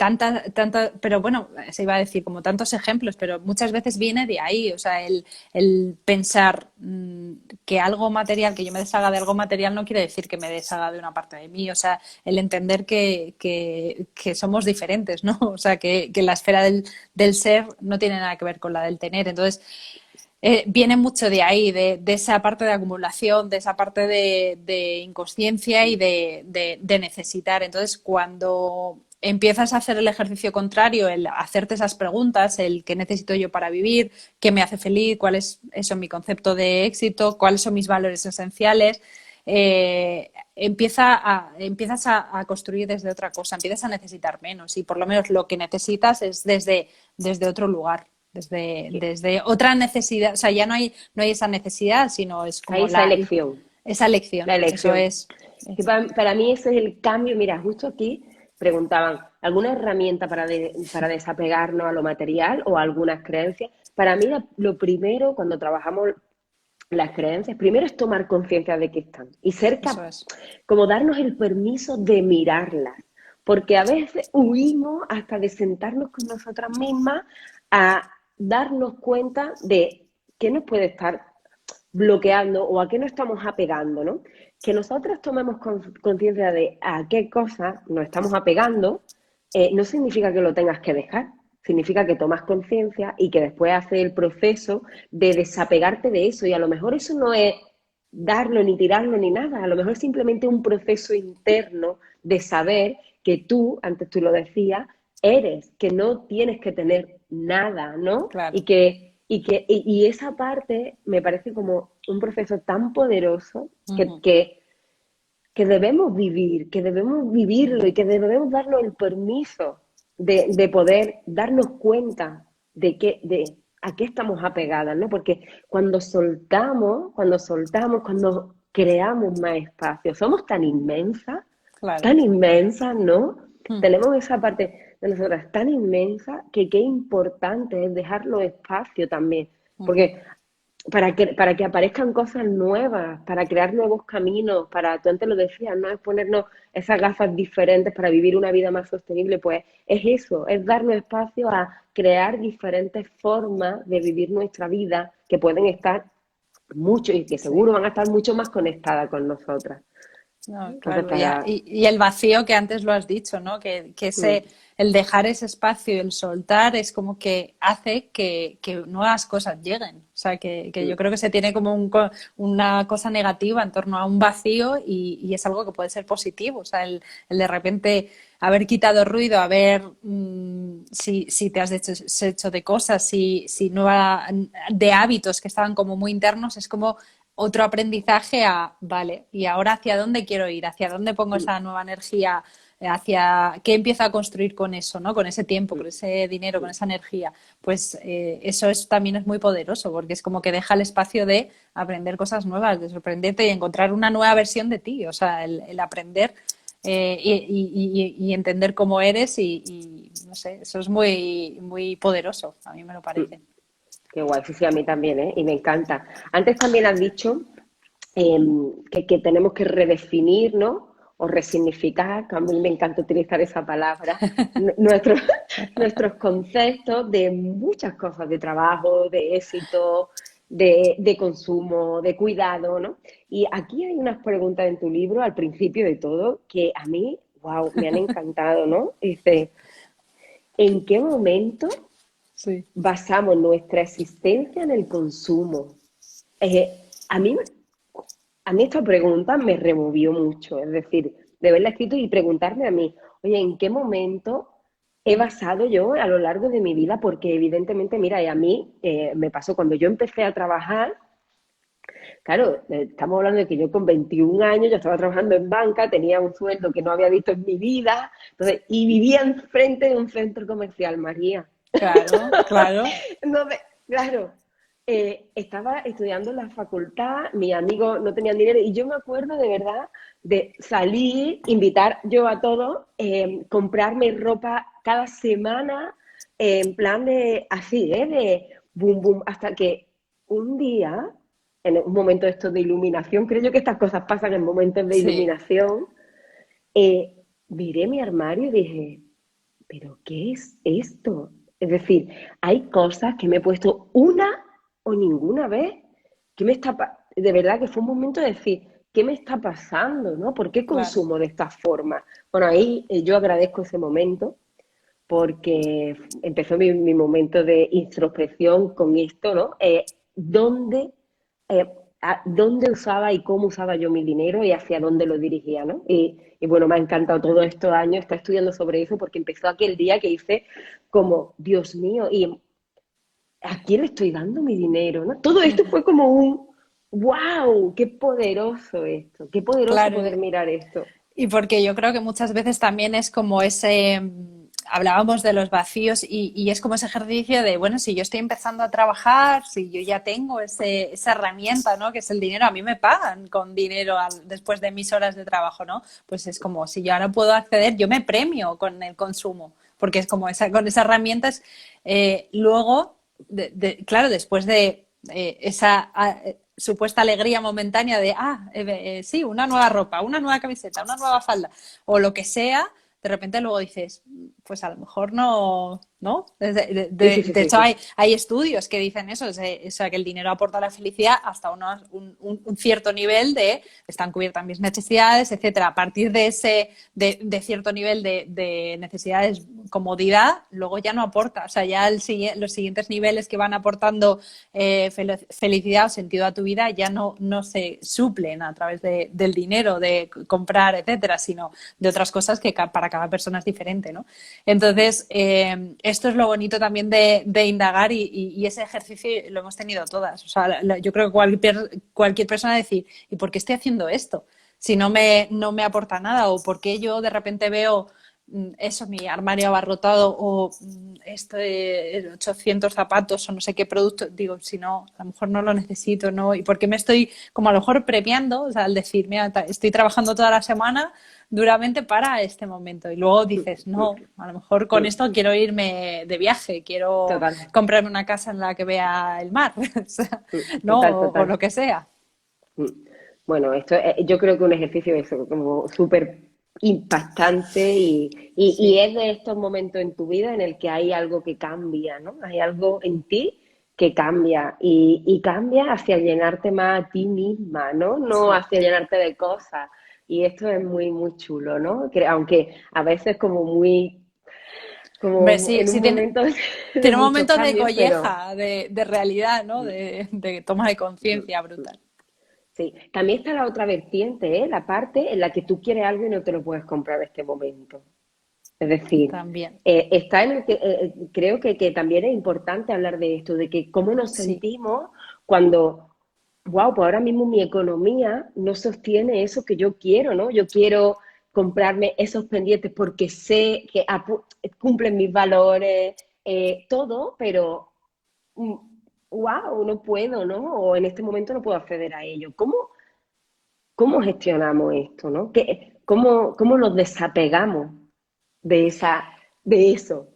pero bueno, se iba a decir como tantos ejemplos, pero muchas veces viene de ahí. O sea, el pensar que algo material, que yo me deshaga de algo material, no quiere decir que me deshaga de una parte de mí. O sea, el entender que somos diferentes, ¿no? O sea, que la esfera del ser no tiene nada que ver con la del tener. Entonces, viene mucho de ahí, de esa parte de acumulación, de esa parte de inconsciencia y de necesitar. Entonces, cuando empiezas a hacer el ejercicio contrario, el hacerte esas preguntas, el qué necesito yo para vivir, qué me hace feliz, cuál es eso mi concepto de éxito, cuáles son mis valores esenciales, empiezas a construir desde otra cosa, empiezas a necesitar menos y por lo menos lo que necesitas es desde otro lugar. Desde otra necesidad, o sea, ya no hay esa necesidad, sino es Hay como esa elección, esa la elección, eso elección. es. Que para mí ese es el cambio. Mira, justo aquí preguntaban, ¿alguna herramienta para desapegarnos a lo material o algunas creencias? Para mí lo primero cuando trabajamos las creencias, primero es tomar conciencia de que están y ser Eso es. como darnos el permiso de mirarlas, porque a veces huimos hasta de sentarnos con nosotras mismas a darnos cuenta de qué nos puede estar bloqueando o a qué nos estamos apegando, ¿no? Que nosotros tomemos conciencia de a qué cosas nos estamos apegando, no significa que lo tengas que dejar, significa que tomas conciencia y que después haces el proceso de desapegarte de eso. Y a lo mejor eso no es darlo ni tirarlo ni nada, a lo mejor es simplemente un proceso interno de saber que tú, antes tú lo decías, eres, que no tienes que tener nada, ¿no? Claro. Y esa parte me parece como un proceso tan poderoso que, Ujú, que, que debemos vivir, que debemos vivirlo y que debemos darnos el permiso de poder darnos cuenta de a qué estamos apegadas, ¿no? Porque cuando creamos más espacio, somos claro. tan inmensas, ¿no? Mm, Tenemos esa parte de nosotras tan inmensa que qué importante es dejarlo espacio también, ujú. porque para que aparezcan cosas nuevas, para crear nuevos caminos, para, tú antes lo decías, ¿no? Es ponernos esas gafas diferentes para vivir una vida más sostenible, pues es eso, es darnos espacio a crear diferentes formas de vivir nuestra vida que pueden estar mucho y que Sí. seguro van a estar mucho más conectadas con nosotras. No, Entonces, claro, y el vacío que antes lo has dicho, ¿no? Que mm, el dejar ese espacio y el soltar es como que hace que nuevas cosas lleguen. O sea, que yo mm, creo que se tiene como una cosa negativa en torno a un vacío y es algo que puede ser positivo. O sea, el de repente haber quitado ruido, haber, si te has deshecho de cosas, si nueva, de hábitos que estaban como muy internos, es como otro aprendizaje a, vale, ¿y ahora hacia dónde quiero ir? ¿Hacia dónde pongo mm, esa nueva energía? ¿Hacia qué empiezo a construir con eso, ¿no? Con ese tiempo, mm, con ese dinero, con mm. esa energía. Pues también es muy poderoso porque es como que deja el espacio de aprender cosas nuevas, de sorprenderte y encontrar una nueva versión de ti. O sea, el aprender y entender cómo eres y no sé, eso es muy, muy poderoso, a mí me lo Mm. parece. Qué guay, sí, sí, a mí también, ¿eh? Y me encanta. Antes también has dicho que tenemos que redefinir, ¿no? O resignificar, que a mí me encanta utilizar esa palabra, nuestros, nuestros conceptos de muchas cosas, de trabajo, de éxito, de consumo, de cuidado, ¿no? Y aquí hay unas preguntas en tu libro, al principio de todo, que a mí, wow, me han encantado, ¿no? Dice, ¿en qué momento Sí. basamos nuestra existencia en el consumo? A mí, a mí esta pregunta me removió mucho, es decir, de verla escrito y preguntarme a mí, oye, ¿en qué momento he basado yo a lo largo de mi vida? Porque evidentemente, mira, y a mí me pasó cuando yo empecé a trabajar, claro, estamos hablando de que yo con 21 años ya estaba trabajando en banca, tenía un sueldo que no había visto en mi vida, entonces, y vivía enfrente de un centro comercial, María. Claro, claro. Entonces, claro, estaba estudiando en la facultad, mis amigos no tenían dinero y yo me acuerdo de verdad de salir, invitar yo a todos, comprarme ropa cada semana, en plan de así, de boom, boom, hasta que un día, en un momento de esto de iluminación, creo yo que estas cosas pasan en momentos de Sí, iluminación, miré mi armario y dije, ¿pero qué es esto? Es decir, hay cosas que me he puesto una o ninguna vez. De verdad que fue un momento de decir, ¿qué me está pasando? ¿No? ¿Por qué claro. consumo de esta forma? Bueno, ahí yo agradezco ese momento porque empezó mi momento de introspección con esto, ¿no? Eh, ¿Dónde usaba y cómo usaba yo mi dinero y hacia dónde lo dirigía, ¿no? Y bueno, me ha encantado todos estos años estar estudiando sobre eso porque empezó aquel día que hice como, Dios mío, ¿y a quién le estoy dando mi dinero, ¿no? Todo esto fue como un, wow, qué poderoso esto, qué poderoso Claro, poder mirar esto. y porque yo creo que muchas veces también es como ese, hablábamos de los vacíos y es como ese ejercicio de, bueno, si yo estoy empezando a trabajar, si yo ya tengo esa herramienta, ¿no? Que es el dinero, a mí me pagan con dinero después de mis horas de trabajo, ¿no? Pues es como, si yo ahora puedo acceder, yo me premio con el consumo, porque es como con esas herramientas, luego, claro, después de esa supuesta alegría momentánea de, sí, una nueva ropa, una nueva camiseta, una nueva falda, o lo que sea, de repente luego dices, pues a lo mejor no, ¿no? Sí, sí, sí, De sí, hecho, sí. hay estudios que dicen eso, o sea, que el dinero aporta la felicidad hasta un cierto nivel de, están cubiertas mis necesidades, etcétera. A partir de de cierto nivel de necesidades, comodidad, luego ya no aporta. O sea, ya los siguientes niveles que van aportando felicidad o sentido a tu vida ya no se suplen a través del dinero, de comprar, etcétera, sino de otras cosas que para cada persona es diferente, ¿no? Entonces, esto es lo bonito también de indagar y ese ejercicio lo hemos tenido todas. O sea, yo creo que cualquier persona decir, ¿y por qué estoy haciendo esto? Si no me aporta nada o por qué yo de repente veo eso, mi armario abarrotado o esto de 800 zapatos o no sé qué producto, digo, si no, a lo mejor no lo necesito, ¿no? ¿Y por qué me estoy como a lo mejor premiando? O sea, al decir, mira, estoy trabajando toda la semana duramente para este momento y luego dices, no, a lo mejor con esto quiero irme de viaje, quiero Total, comprarme una casa en la que vea el mar, o sea, ¿no? total, O lo total. que sea. Mm. Bueno, esto yo creo que un ejercicio es como súper impactante y Sí, es de estos momentos en tu vida en el que hay algo que cambia, ¿no? Hay algo en ti que cambia y cambia hacia llenarte más a ti misma, ¿no? No sí, hacia llenarte de cosas, Y esto es muy, muy chulo, ¿no? Que, aunque a veces como muy, Hombre, como sí, en un sí tiene, momento de tiene muchos momentos de cambios, pero colleja, de realidad, ¿no? mm, De toma de mm, conciencia mm. brutal. Sí. También está la otra vertiente, ¿eh? La parte en la que tú quieres algo y no te lo puedes comprar en este momento. Es decir, También, está en el que creo que también es importante hablar de esto, de que cómo nos sí. sentimos cuando, wow, pues ahora mismo mi economía no sostiene eso que yo quiero, ¿no? Yo quiero comprarme esos pendientes porque sé que cumplen mis valores, todo, pero wow, no puedo, ¿no? O en este momento no puedo acceder a ello. ¿Cómo gestionamos esto, ¿no? ¿Cómo nos desapegamos de de eso?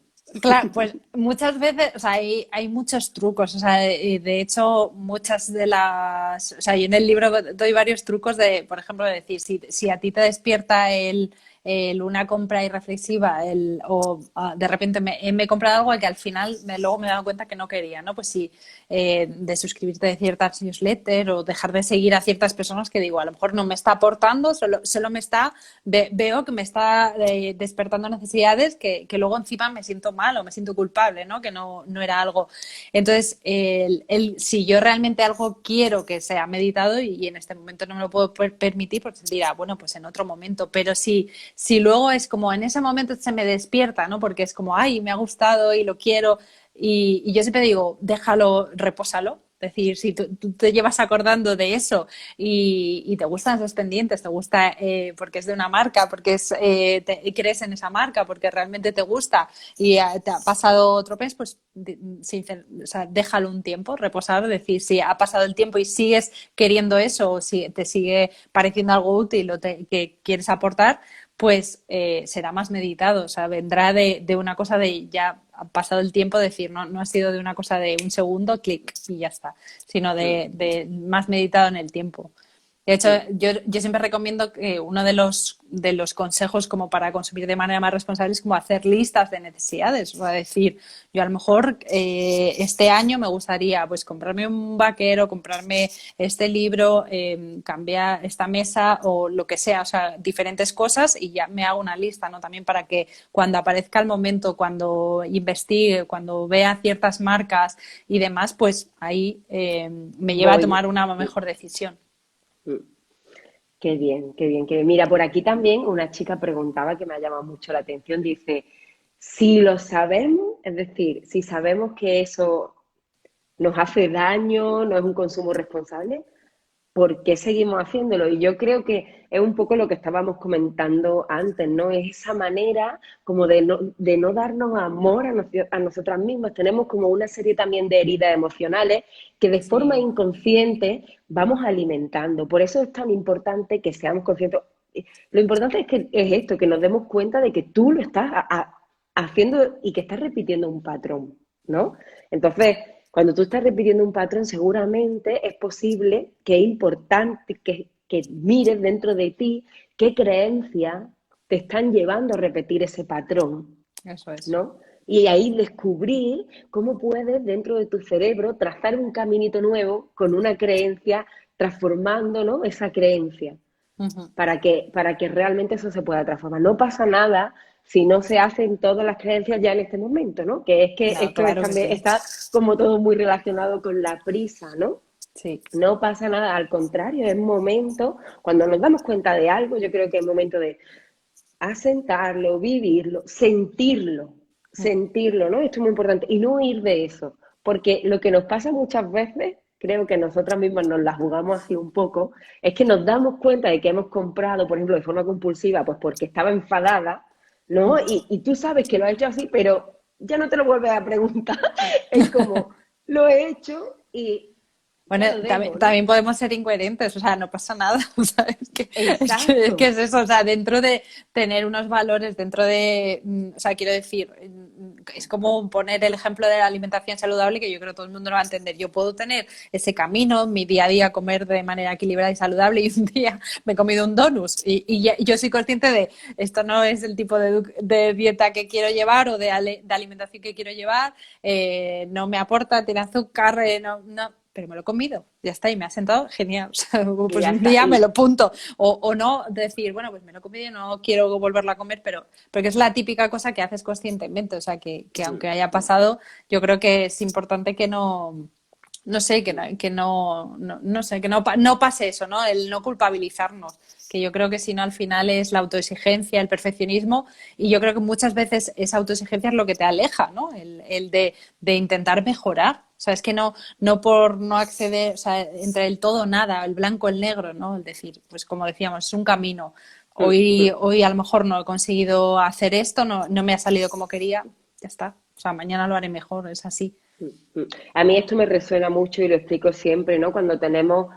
Claro, pues muchas veces, o sea, hay muchos trucos, o sea, y de hecho muchas de las, o sea, yo en el libro doy varios trucos de, por ejemplo, de decir, si a ti te despierta una compra irreflexiva, o de repente me he comprado algo que al final luego me he dado cuenta que no quería, ¿no? Pues sí, de suscribirte de ciertas newsletters o dejar de seguir a ciertas personas que digo, a lo mejor no me está aportando, solo me está, veo que me está despertando necesidades que luego encima me siento mal o me siento culpable, ¿no? Que no era algo. Entonces, si yo realmente algo quiero que sea meditado y en este momento no me lo puedo permitir, pues dirá, bueno, pues en otro momento. Pero si luego es como en ese momento se me despierta, ¿no? Porque es como, ay, me ha gustado y lo quiero. Y yo siempre digo, déjalo, repósalo. Es decir, si tú te llevas acordando de eso y te gustan esos pendientes, te gusta porque es de una marca, porque crees en esa marca, porque realmente te gusta y te ha pasado otro mes, pues o sea, déjalo un tiempo, reposar, decir si ha pasado el tiempo y sigues queriendo eso o si te sigue pareciendo algo útil o que quieres aportar, pues será más meditado, o sea, vendrá de una cosa de ya ha pasado el tiempo, decir, no ha sido de una cosa de un segundo, clic y ya está, sino Mm, de más meditado en el tiempo. De hecho, mm, yo siempre recomiendo que uno de los consejos como para consumir de manera más responsable es como hacer listas de necesidades. O sea, decir, yo a lo mejor este año me gustaría pues comprarme un vaquero, comprarme este libro, cambiar esta mesa o lo que sea, o sea, diferentes cosas y ya me hago una lista, ¿no? También para que cuando aparezca el momento, cuando investigue, cuando vea ciertas marcas y demás, pues ahí me lleva a voy. tomar una Mm, mejor decisión. mm. Qué bien, qué bien, qué bien. Mira, por aquí también una chica preguntaba que me ha llamado mucho la atención. Dice, si lo sabemos, es decir, si sabemos que eso nos hace daño, no es un consumo responsable, ¿por qué seguimos haciéndolo? Y yo creo que es un poco lo que estábamos comentando antes, ¿no? Es esa manera como de no darnos amor a nosotras mismas. Tenemos como una serie también de heridas emocionales que de forma Sí, inconsciente vamos alimentando. Por eso es tan importante que seamos conscientes. Lo importante es que es esto, que nos demos cuenta de que tú lo estás haciendo y que estás repitiendo un patrón, ¿no? Entonces, cuando tú estás repitiendo un patrón, seguramente es posible que es importante que mires dentro de ti qué creencias te están llevando a repetir ese patrón, eso es. ¿no? Y ahí descubrir cómo puedes dentro de tu cerebro trazar un caminito nuevo con una creencia, transformando, ¿no? Esa creencia Ujú. para que realmente eso se pueda transformar. No pasa nada si no se hacen todas las creencias ya en este momento, ¿no? Que es que No, esto es claro que también sí. está como todo muy relacionado con la prisa, ¿no? Sí. No pasa nada, al contrario, es momento, cuando nos damos cuenta de algo, yo creo que es momento de asentarlo, vivirlo, sentirlo, ¿no? Esto es muy importante, y no huir de eso, porque lo que nos pasa muchas veces, creo que nosotras mismas nos la jugamos así un poco, es que nos damos cuenta de que hemos comprado, por ejemplo, de forma compulsiva, pues porque estaba enfadada, ¿no? Y tú sabes que lo has hecho así, pero ya no te lo vuelves a preguntar, es como, lo he hecho y Bueno, ya lo también, dejo, ¿no? también podemos ser incoherentes, o sea, no pasa nada, o sea, Exacto. es eso, o sea, dentro de tener unos valores, dentro de, o sea, quiero decir, es como poner el ejemplo de la alimentación saludable que yo creo que todo el mundo lo va a entender. Yo puedo tener ese camino, mi día a día comer de manera equilibrada y saludable y un día me he comido un donut y yo soy consciente de esto no es el tipo de dieta que quiero llevar o de alimentación que quiero llevar, no me aporta, tiene azúcar, no, pero me lo he comido, ya está, y me ha sentado genial. O sea, Y pues ya un está. día me lo punto. O no decir, bueno, pues me lo he comido y no quiero volverlo a comer, pero porque es la típica cosa que haces conscientemente. O sea, que aunque haya pasado, yo creo que es importante que no sé, no sé, que no pase eso, ¿no? El no culpabilizarnos, que yo creo que si no al final es la autoexigencia, el perfeccionismo, y yo creo que muchas veces esa autoexigencia es lo que te aleja, ¿no? El de intentar mejorar. O sea, es que no por no acceder, o sea, entre el todo o nada, el blanco, el negro, ¿no? El decir, pues como decíamos, es un camino. Hoy a lo mejor no he conseguido hacer esto, no me ha salido como quería, ya está. O sea, mañana lo haré mejor, es así. A mí esto me resuena mucho y lo explico siempre, ¿no? Cuando tenemos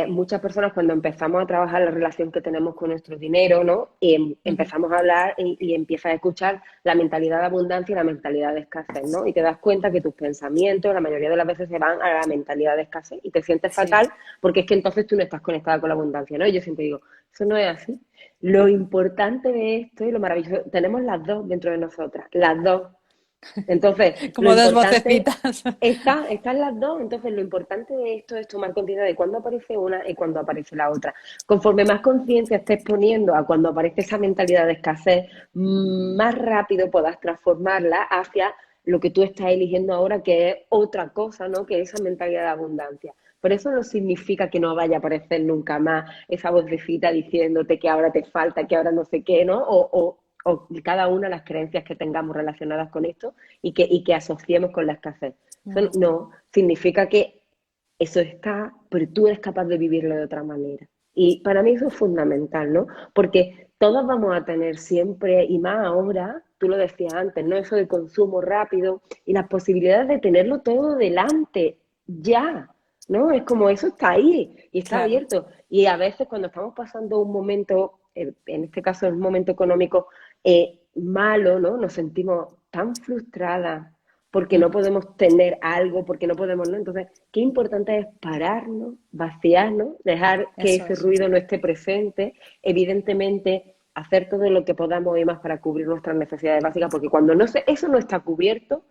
muchas personas, cuando empezamos a trabajar la relación que tenemos con nuestro dinero, ¿no? Y Ujú. empezamos a hablar y empiezas a escuchar la mentalidad de abundancia y la mentalidad de escasez, ¿no? Y te das cuenta que tus pensamientos la mayoría de las veces se van a la mentalidad de escasez y te sientes Sí. fatal porque es que entonces tú no estás conectada con la abundancia, ¿no? Y yo siempre digo, eso no es así. Lo importante de esto y lo maravilloso, tenemos las dos dentro de nosotras, las dos. Entonces, lo Como dos importante vocecitas. están las dos. Entonces, lo importante de esto es tomar conciencia de cuándo aparece una y cuándo aparece la otra. Conforme más conciencia estés poniendo a cuando aparece esa mentalidad de escasez, más rápido podrás transformarla hacia lo que tú estás eligiendo ahora, que es otra cosa, ¿no? Que es esa mentalidad de abundancia. Pero eso no significa que no vaya a aparecer nunca más esa vocecita diciéndote que ahora te falta, que ahora no sé qué, ¿no? O cada una de las creencias que tengamos relacionadas con esto y que asociemos con la escasez. Eso Ujú. no significa que eso está, pero tú eres capaz de vivirlo de otra manera. Y para mí eso es fundamental, ¿no? Porque todos vamos a tener siempre, y más ahora, tú lo decías antes, ¿no? Eso de consumo rápido y las posibilidades de tenerlo todo delante, ya, ¿no? Es como eso está ahí y está Claro, abierto. Y a veces cuando estamos pasando un momento, en este caso un momento económico malo, ¿no? Nos sentimos tan frustradas porque no ujú, podemos tener algo, porque no podemos, ¿no? Entonces, qué importante es pararnos, vaciarnos, dejar que eso ese es. ruido no esté presente, evidentemente hacer todo lo que podamos y más para cubrir nuestras necesidades básicas, porque cuando eso no está cubierto,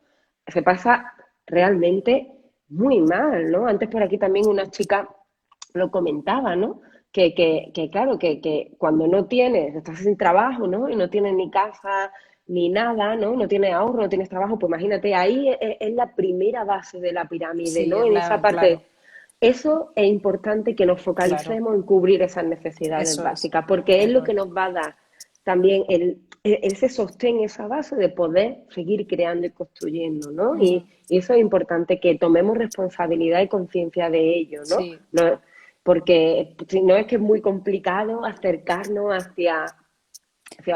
se pasa realmente muy mal, ¿no? Antes por aquí también una chica lo comentaba, ¿no? Que claro, que cuando no tienes, estás sin trabajo, ¿no? Y no tienes ni casa ni nada, ¿no? No tienes ahorro, no tienes trabajo, pues imagínate, ahí es la primera base de la pirámide, Sí, ¿no? es En esa claro, parte. Eso es importante que nos claro, focalicemos en cubrir esas necesidades eso es, básicas, porque es tal lo que cual. nos va a dar también ese sostén, esa base de poder seguir creando y construyendo, ¿no? Ujú. Y eso es importante que tomemos responsabilidad y conciencia de ello, ¿no? Sí, No, porque si no es que es muy complicado acercarnos hacia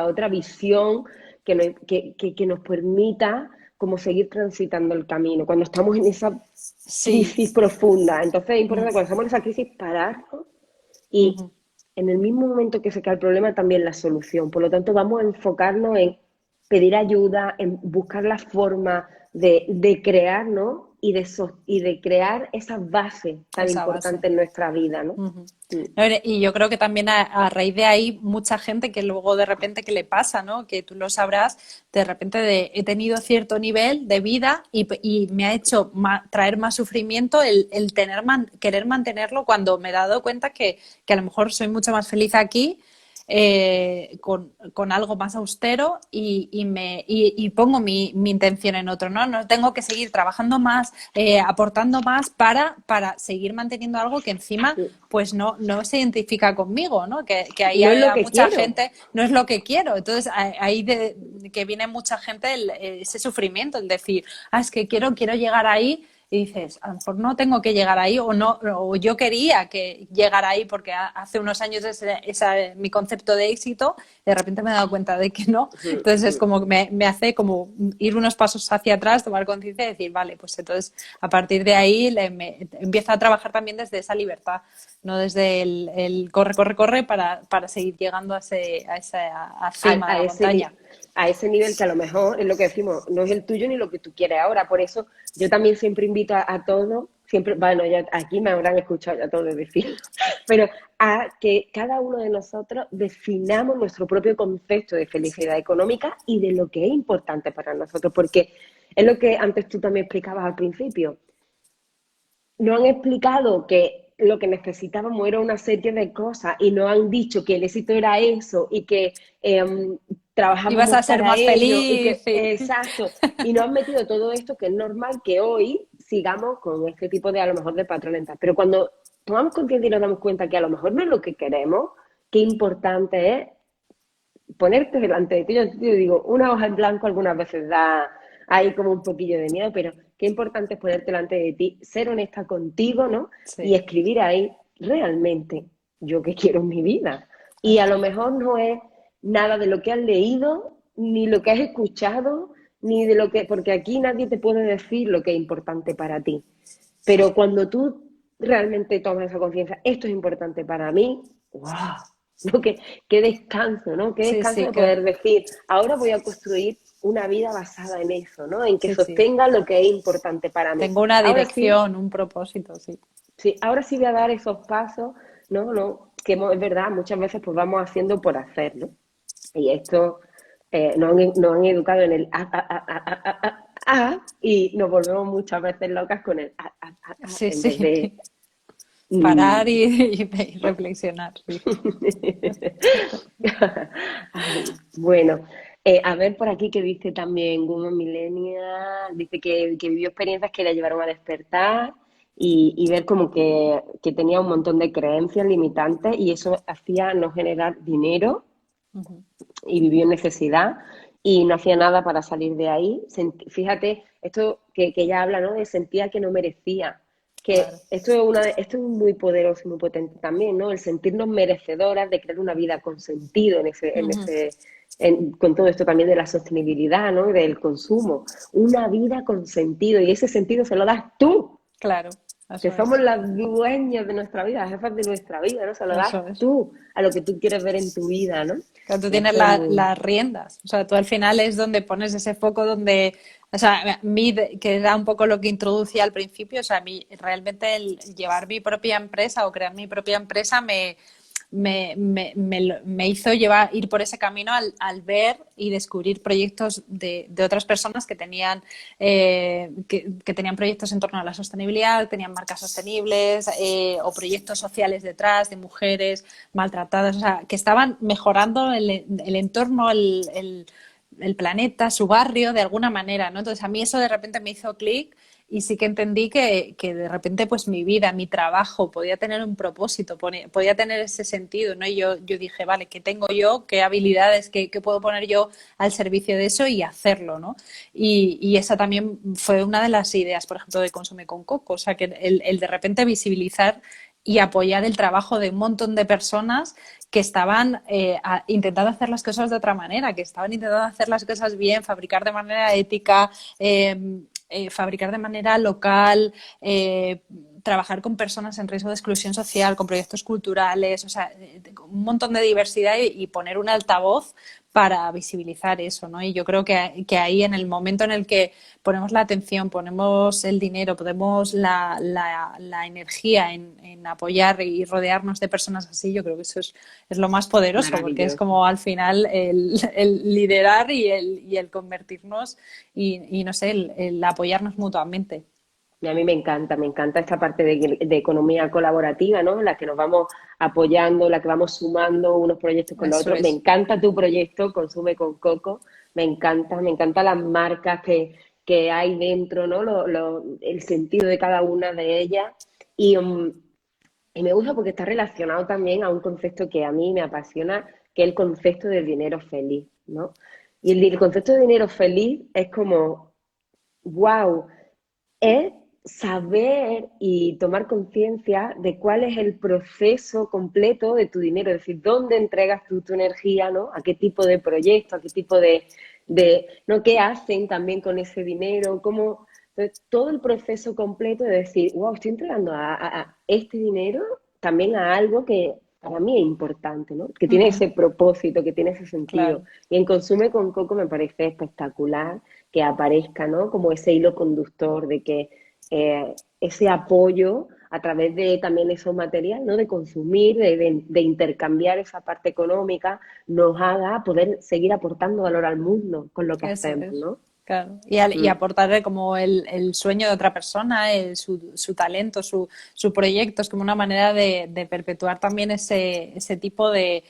otra visión que nos permita como seguir transitando el camino. Cuando estamos en esa sí, crisis profunda, entonces es mm, importante cuando estamos en esa crisis pararnos y ujú. en el mismo momento que se cae el problema también la solución. Por lo tanto, vamos a enfocarnos en pedir ayuda, en buscar la forma de crear, ¿no? Y de crear esa base tan Esa base. importante en nuestra vida, ¿no? Ujú. Mm. A ver, y yo creo que también a raíz de ahí mucha gente que luego de repente que le pasa, ¿no? Que tú lo sabrás, de repente he tenido cierto nivel de vida y me ha hecho traer más sufrimiento el querer mantenerlo cuando me he dado cuenta que a lo mejor soy mucho más feliz aquí con algo más austero y pongo mi intención en otro, ¿no? No tengo que seguir trabajando más, aportando más para seguir manteniendo algo que encima pues no se identifica conmigo, ¿no? Que ahí No es lo a que mucha quiero. gente no es lo que quiero. Entonces, ahí que viene mucha gente ese sufrimiento, el decir, es que quiero llegar ahí y dices, a lo mejor no tengo que llegar ahí o no, o yo quería que llegara ahí porque hace unos años ese mi concepto de éxito, y de repente me he dado cuenta de que no. Entonces es como que me hace como ir unos pasos hacia atrás, tomar conciencia y decir, vale, pues entonces a partir de ahí empiezo a trabajar también desde esa libertad, no desde el corre para seguir llegando a esa a, cima de a la ese, montaña. a ese nivel que a lo mejor es lo que decimos, no es el tuyo ni lo que tú quieres ahora. Por eso yo también siempre invito a todos, siempre, bueno, ya aquí me habrán escuchado ya todos decir, pero a que cada uno de nosotros definamos nuestro propio concepto de Sí, felicidad económica y de lo que es importante para nosotros, porque es lo que antes tú también explicabas al principio. nos han explicado que lo que necesitábamos era una serie de cosas y nos han dicho que el éxito era eso y que Ibas a trabajábamos ser para más ello y feliz, que, sí. exacto, y nos han metido todo esto que es normal que hoy sigamos con este tipo de, a lo mejor, de patrones. Pero cuando tomamos conciencia y nos damos cuenta que a lo mejor no es lo que queremos, qué importante es ponerte delante de ti. Yo te digo, una hoja en blanco algunas veces da ahí como un poquillo de miedo, pero qué importante es ponerte delante de ti, ser honesta contigo, ¿no? Y Sí, escribir ahí realmente yo qué quiero en mi vida. Y a eso lo es. mejor no es nada de lo que has leído, ni lo que has escuchado, ni de lo que, porque aquí nadie te puede decir lo que es importante para ti. Pero cuando tú realmente tomas esa conciencia, esto es importante para mí, ¡wow! ¿No? Qué descanso, ¿no? Qué Sí, descanso sí, de poder decir, ahora voy a construir una vida basada en eso, ¿no? En que sí, sí. sostenga lo que es importante para mí. Tengo una Ahora sí, dirección, un propósito, sí. sí, ahora sí voy a dar esos pasos, ¿no? No, que es verdad, muchas veces pues vamos haciendo por hacer, ¿no? Y esto nos han educado en el y nos volvemos muchas veces locas con el Sí, en vez sí. de Parar mm, y reflexionar, sí. Ay, bueno, a ver por aquí que dice también Woman Millennial, dice que vivió experiencias que le llevaron a despertar y ver como que tenía un montón de creencias limitantes y eso hacía no generar dinero Ujú. y vivió en necesidad y no hacía nada para salir de ahí. Fíjate, esto que ella habla, ¿no? De sentía que no merecía. Claro. Que esto es muy poderoso y muy potente también, ¿no? El sentirnos merecedoras de crear una vida con sentido Ujú. con todo esto también de la sostenibilidad, ¿no? Y del consumo. Una vida con sentido y ese sentido se lo das tú, Claro, que eso somos es. las dueñas de nuestra vida, las jefas de nuestra vida, ¿no? Se lo das Eso es. tú a lo que tú quieres ver en tu vida, ¿no? Claro, tú Y tienes esto es muy... las riendas. O sea, tú al final es donde pones ese foco donde, o sea, que era un poco lo que introducía al principio, o sea, a mí realmente el llevar mi propia empresa o crear mi propia empresa me hizo ir por ese camino al ver y descubrir proyectos de otras personas que tenían proyectos en torno a la sostenibilidad, tenían marcas sostenibles o proyectos sociales detrás de mujeres maltratadas, o sea, que estaban mejorando el entorno, el planeta, su barrio, de alguna manera, ¿no? Entonces a mí eso de repente me hizo clic y sí que entendí que de repente pues mi vida, mi trabajo podía tener un propósito, podía tener ese sentido, ¿no? Y yo dije, vale, ¿qué tengo yo? ¿Qué habilidades, qué puedo poner yo al servicio de eso y hacerlo, ¿no? Y esa también fue una de las ideas, por ejemplo, de Consume con Coco, o sea, que el de repente visibilizar y apoyar el trabajo de un montón de personas que estaban intentando hacer las cosas de otra manera, que estaban intentando hacer las cosas bien, fabricar de manera ética, fabricar de manera local, trabajar con personas en riesgo de exclusión social, con proyectos culturales, o sea, un montón de diversidad y poner un altavoz para visibilizar eso, ¿no? Y yo creo que ahí en el momento en el que ponemos la atención, ponemos el dinero, ponemos la energía en apoyar y rodearnos de personas así, yo creo que eso es lo más poderoso, porque es Maravilloso. como al final el liderar y el convertirnos y no sé, el apoyarnos mutuamente. Y a mí me encanta esta parte de economía colaborativa, ¿no? En la que nos vamos apoyando, en la que vamos sumando unos proyectos con los Eso otros. Me es. encanta tu proyecto, Consume con Coco, me encanta las marcas que hay dentro, ¿no? El sentido de cada una de ellas. Y, y me gusta porque está relacionado también a un concepto que a mí me apasiona, que es el concepto del dinero feliz, ¿no? Y el concepto de dinero feliz es como, wow, es saber y tomar conciencia de cuál es el proceso completo de tu dinero, es decir, dónde entregas tu energía, ¿no? A qué tipo de proyecto, a qué tipo ¿no? ¿Qué hacen también con ese dinero? ¿Cómo? Entonces, todo el proceso completo de decir, wow, estoy entregando a este dinero también a algo que para mí es importante, ¿no? Que tiene Ujú. ese propósito, que tiene ese sentido. Claro. Y en Consume con Coco me parece espectacular que aparezca, ¿no? Como ese hilo conductor de que ese apoyo a través de también esos materiales, ¿no? De consumir, de intercambiar esa parte económica, nos haga poder seguir aportando valor al mundo con lo que Eso hacemos, es. ¿no? Claro. Y Mm, aportarle como el sueño de otra persona, su talento, su proyecto, es como una manera de perpetuar también ese tipo de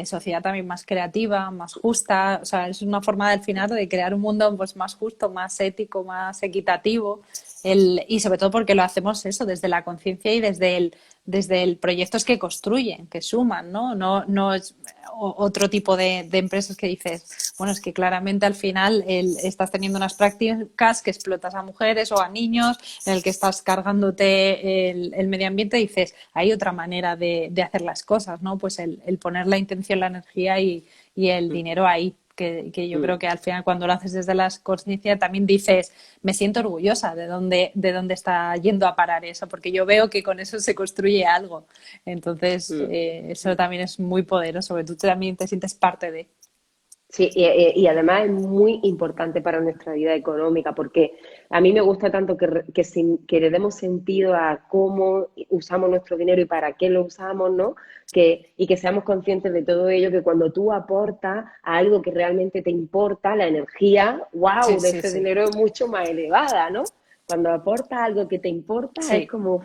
sociedad también más creativa, más justa. O sea, es una forma al final de crear un mundo pues más justo, más ético, más equitativo. Y sobre todo porque lo hacemos eso desde la conciencia y desde el proyectos que construyen, que suman, ¿no? No es otro tipo de empresas que dices, bueno, es que claramente al final estás teniendo unas prácticas que explotas a mujeres o a niños, en el que estás cargándote el medio ambiente, y dices, hay otra manera de hacer las cosas, ¿no? Pues el poner la intención, la energía y el mm, dinero ahí. Que yo creo mm. que al final cuando lo haces desde la conciencia también dices, me siento orgullosa de dónde está yendo a parar eso, porque yo veo que con eso se construye algo. Entonces, Mm. eso también es muy poderoso, porque tú también te sientes parte de. Sí, y además es muy importante para nuestra vida económica, porque a mí me gusta tanto que le demos sentido a cómo usamos nuestro dinero y para qué lo usamos, ¿no? Y que seamos conscientes de todo ello, que cuando tú aportas a algo que realmente te importa, la energía, Sí, wow, de sí, ese sí. dinero es mucho más elevada, ¿no? Cuando aportas algo que te importa, es Sí, como,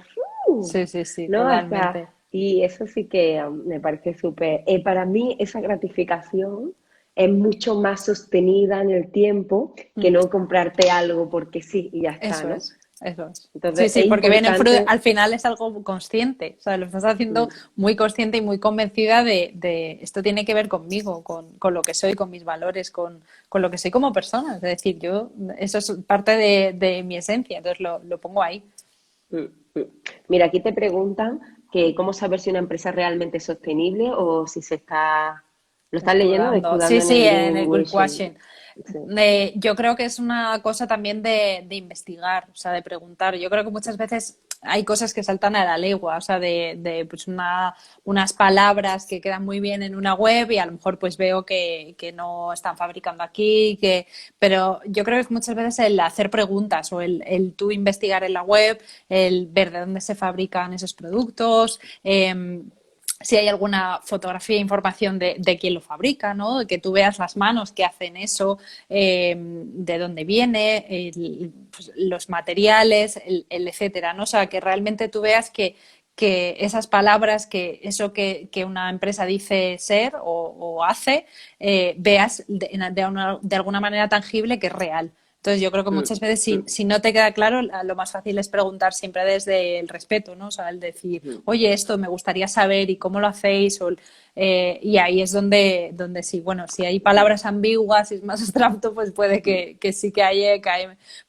sí, sí, sí, ¿no? Hasta, totalmente. y eso sí que me parece súper. Para mí, esa gratificación es mucho más sostenida en el tiempo que Mm. no comprarte algo porque sí y ya está, Eso ¿no? es, eso es. Sí, Entonces sí, es porque importante. al final es algo consciente, o sea, lo estás haciendo Mm, muy consciente y muy convencida de esto tiene que ver conmigo, con lo que soy, con mis valores, con lo que soy como persona. Es decir, eso es parte de mi esencia, entonces lo pongo ahí. mm, mm. Mira, aquí te preguntan que cómo saber si una empresa es realmente sostenible o si se está, lo estás leyendo, Escudando. Sí, escudando en sí, el en el greenwashing. greenwashing. Sí. Yo creo que es una cosa también de investigar, o sea, de preguntar. Yo creo que muchas veces hay cosas que saltan a la legua, o sea, pues unas palabras que quedan muy bien en una web y a lo mejor pues veo que no están fabricando aquí, pero yo creo que muchas veces el hacer preguntas o el tú investigar en la web, el ver de dónde se fabrican esos productos, si hay alguna fotografía e información de quién lo fabrica, ¿no? De que tú veas las manos que hacen eso, de dónde viene, pues, los materiales, el etcétera, ¿no? O sea, que realmente tú veas que esas palabras, que eso que una empresa dice ser o hace, veas de alguna manera tangible que es real. Entonces, yo creo que Mm, muchas veces, si, mm, si no te queda claro, lo más fácil es preguntar siempre desde el respeto, ¿no? O sea, el decir, mm, oye, esto me gustaría saber y cómo lo hacéis, y ahí es donde sí, bueno, si hay mm, palabras ambiguas y es más abstracto, pues puede que sí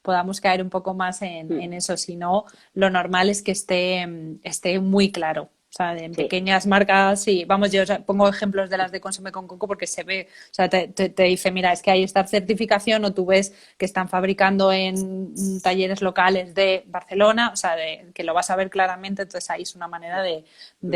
podamos caer un poco más en mm. eso. Si no, lo normal es que esté muy claro. O sea, en Sí. pequeñas marcas, sí, vamos, yo pongo ejemplos de las de Consume con Coco porque se ve, o sea, te dice, mira, es que hay esta certificación o tú ves que están fabricando en talleres locales de Barcelona, o sea, que lo vas a ver claramente, entonces ahí es una manera Mm,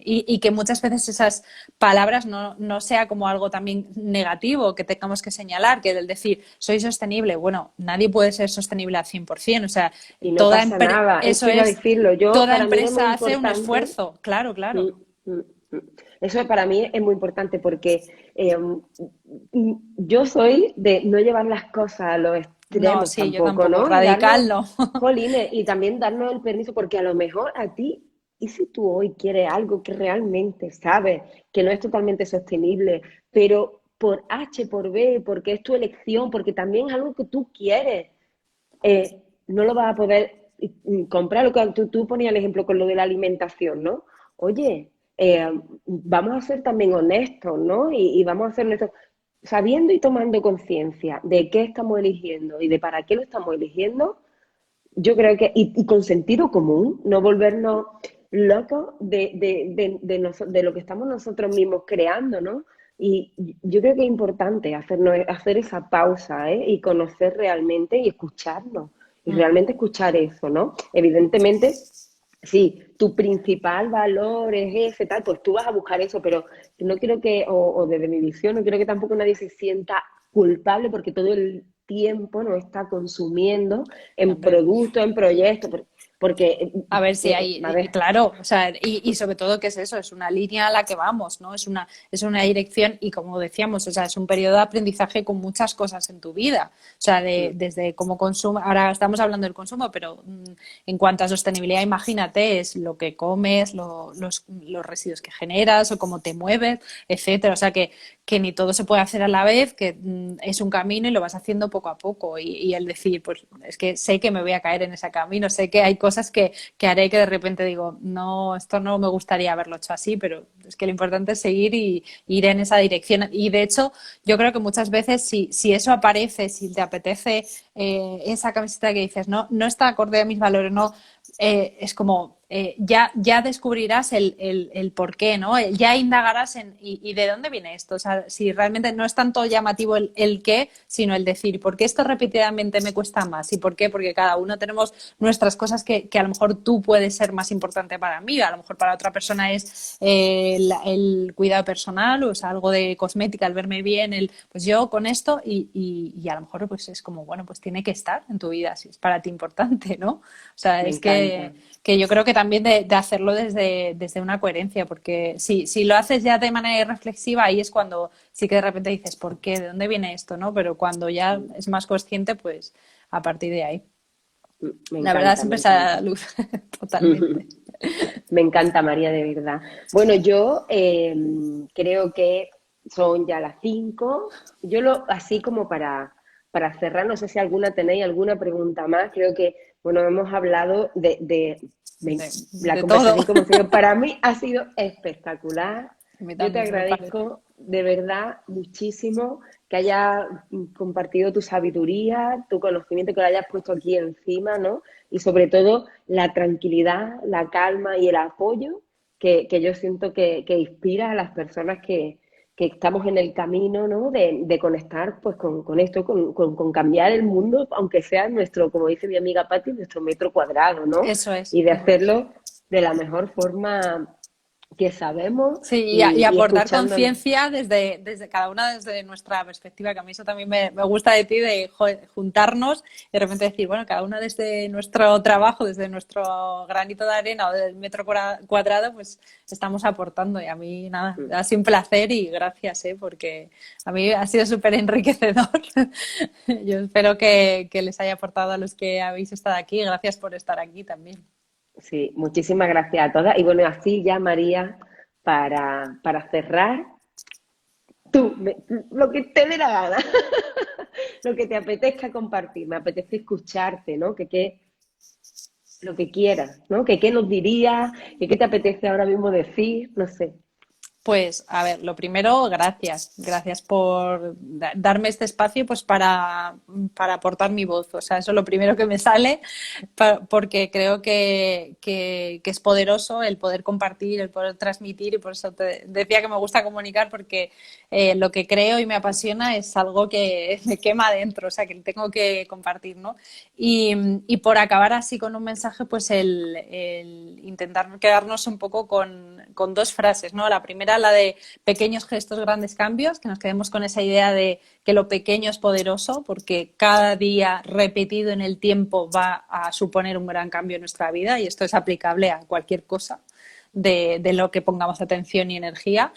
y que muchas veces esas palabras no sea como algo también negativo que tengamos que señalar, que el decir, soy sostenible, bueno, nadie puede ser sostenible al 100%, o sea, y no pasa nada, eso eso iba a es, decirlo. Yo, toda para mí es muy empresa hace un importante. esfuerzo, claro, Mm, claro. mm, mm. Eso para mí es muy importante porque yo soy de no llevar las cosas a los No, extremos sí, yo tampoco, tampoco, ¿no? Y darnos, radical no. jolines, y también darnos el permiso, porque a lo mejor a ti, y si tú hoy quieres algo que realmente sabes que no es totalmente sostenible, pero por H, por B, porque es tu elección, porque también es algo que tú quieres, no lo vas a poder comprar. Lo que tú ponías el ejemplo con lo de la alimentación, ¿no? Oye, vamos a ser también honestos, ¿no? Y vamos a ser honestos, sabiendo y tomando conciencia de qué estamos eligiendo y de para qué lo estamos eligiendo, yo creo que, y con sentido común, no volvernos locos de lo que estamos nosotros mismos creando, ¿no? Y yo creo que es importante hacer esa pausa, ¿eh? Y conocer realmente y escucharnos. Y Mm, realmente escuchar eso, ¿no? Evidentemente, sí, tu principal valor es ese, tal, pues tú vas a buscar eso, pero no quiero que, o desde mi visión, no quiero que tampoco nadie se sienta culpable porque todo el tiempo nos está consumiendo en hombre. productos, en proyectos. porque, A ver si a hay, ver, claro, o sea, y sobre todo que es eso, es una línea a la que vamos, ¿no? Es una dirección y como decíamos, o sea, es un periodo de aprendizaje con muchas cosas en tu vida. O sea, desde cómo consumo, ahora estamos hablando del consumo, pero en cuanto a sostenibilidad, imagínate, es lo que comes, los residuos que generas o cómo te mueves, etcétera. O sea, que ni todo se puede hacer a la vez, que es un camino y lo vas haciendo poco a poco. Y el decir, pues es que sé que me voy a caer en ese camino, sé que hay cosas que haré que de repente digo, no, esto no me gustaría haberlo hecho así, pero es que lo importante es seguir y ir en esa dirección. Y de hecho, yo creo que muchas veces si eso aparece, si te apetece esa camiseta que dices, no, no está acorde a mis valores, no, es como ya descubrirás el por qué, ¿no? Ya indagarás y de dónde viene esto. O sea, si realmente no es tanto llamativo el qué, sino el decir, ¿por qué esto repetidamente me cuesta más? ¿Y por qué? Porque cada uno tenemos nuestras cosas que a lo mejor tú puedes ser más importante para mí, a lo mejor para otra persona es el cuidado personal o es algo de cosmética, el verme bien, pues yo con esto y a lo mejor pues es como, bueno, pues tiene que estar en tu vida si es para ti importante, ¿no? O sea, me es encanta. que yo creo que también de hacerlo desde una coherencia, porque si lo haces ya de manera irreflexiva, ahí es cuando sí que de repente dices, ¿por qué? ¿De dónde viene esto? ¿No? Pero cuando ya es más consciente, pues a partir de ahí. Me La verdad encanta, me siempre sale a encanta. la luz, totalmente. Me encanta, María, de verdad. Bueno, yo creo que son ya las 5. Así como para cerrar, no sé si alguna tenéis alguna pregunta más. Creo que, bueno, hemos hablado la De todo. conversación como sido. Para mí ha sido espectacular. A mí Yo te también se me parece. agradezco de verdad muchísimo que hayas compartido tu sabiduría, tu conocimiento, que lo hayas puesto aquí encima, ¿no? Y sobre todo la tranquilidad, la calma y el apoyo que yo siento que inspira a las personas que estamos en el camino, ¿no? De conectar pues con esto, con cambiar el mundo, aunque sea nuestro, como dice mi amiga Patti, nuestro metro cuadrado, ¿no? Eso es, Y de eso es. hacerlo de la mejor forma que sabemos Sí, y y aportar escuchándonos. conciencia desde cada una desde nuestra perspectiva, que a mí eso también me gusta de ti, de juntarnos y de repente decir, bueno, cada una desde nuestro trabajo, desde nuestro granito de arena o del metro cuadrado, pues estamos aportando. Y a mí, nada, ha sido un placer y gracias, porque a mí ha sido súper enriquecedor. Yo espero que les haya aportado a los que habéis estado aquí. Gracias por estar aquí también. Sí, muchísimas gracias a todas. Y bueno, así ya, María, para cerrar, lo que te dé la gana, lo que te apetezca compartir, me apetece escucharte, ¿no? Lo que quieras, ¿no? Que qué nos dirías, que qué te apetece ahora mismo decir, no sé. Pues, a ver, lo primero, gracias. Gracias por darme este espacio pues para aportar mi voz. O sea, eso es lo primero que me sale, porque creo que es poderoso el poder compartir, el poder transmitir, y por eso te decía que me gusta comunicar, porque lo que creo y me apasiona es algo que me quema adentro, o sea, que tengo que compartir, ¿no? Y por acabar así con un mensaje, pues el intentar quedarnos un poco con dos frases, ¿no? La primera, la de pequeños gestos, grandes cambios, que nos quedemos con esa idea de que lo pequeño es poderoso, porque cada día repetido en el tiempo va a suponer un gran cambio en nuestra vida, y esto es aplicable a cualquier cosa de lo que pongamos atención y energía.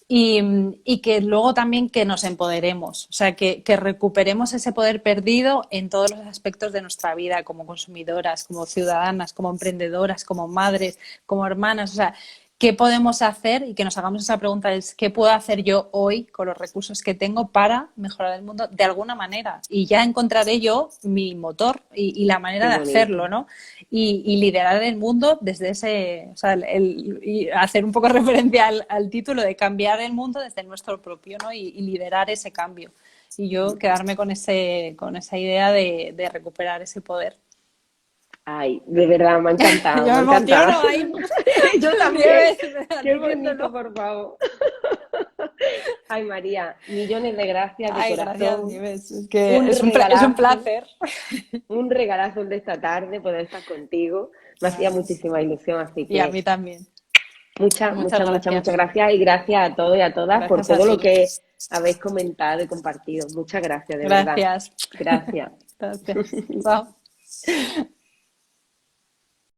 Y que luego también que nos empoderemos, o sea, que recuperemos ese poder perdido en todos los aspectos de nuestra vida, como consumidoras, como ciudadanas, como emprendedoras, como madres, como hermanas. O sea, ¿qué podemos hacer? Y que nos hagamos esa pregunta, es ¿qué puedo hacer yo hoy con los recursos que tengo para mejorar el mundo de alguna manera? Y ya encontraré yo mi motor y la manera Qué de bonito. hacerlo, ¿no? Y liderar el mundo desde ese, o sea, y hacer un poco referencia al título de cambiar el mundo desde el nuestro propio, ¿no? Y liderar ese cambio. Y yo quedarme con esa idea de recuperar ese poder. Ay, de verdad, me ha encantado, Yo me me ha encantado. emociono ahí. Yo también. Nieves, a Qué ti bonito, viéndolo. por favor. Ay, María, millones de gracias de Ay, gracias, corazón. Nieves. Es que Un es un regalazo, placer. un regalazo el de esta tarde poder estar contigo. Me hacía muchísima ilusión, así Y a que mí también. muchas, Muchas muchas, muchas, muchas gracias. gracias y gracias a todos y a todas por Gracias a todo lo ti. que habéis comentado y compartido. Muchas gracias, de verdad. Gracias. Gracias. Gracias. Chao.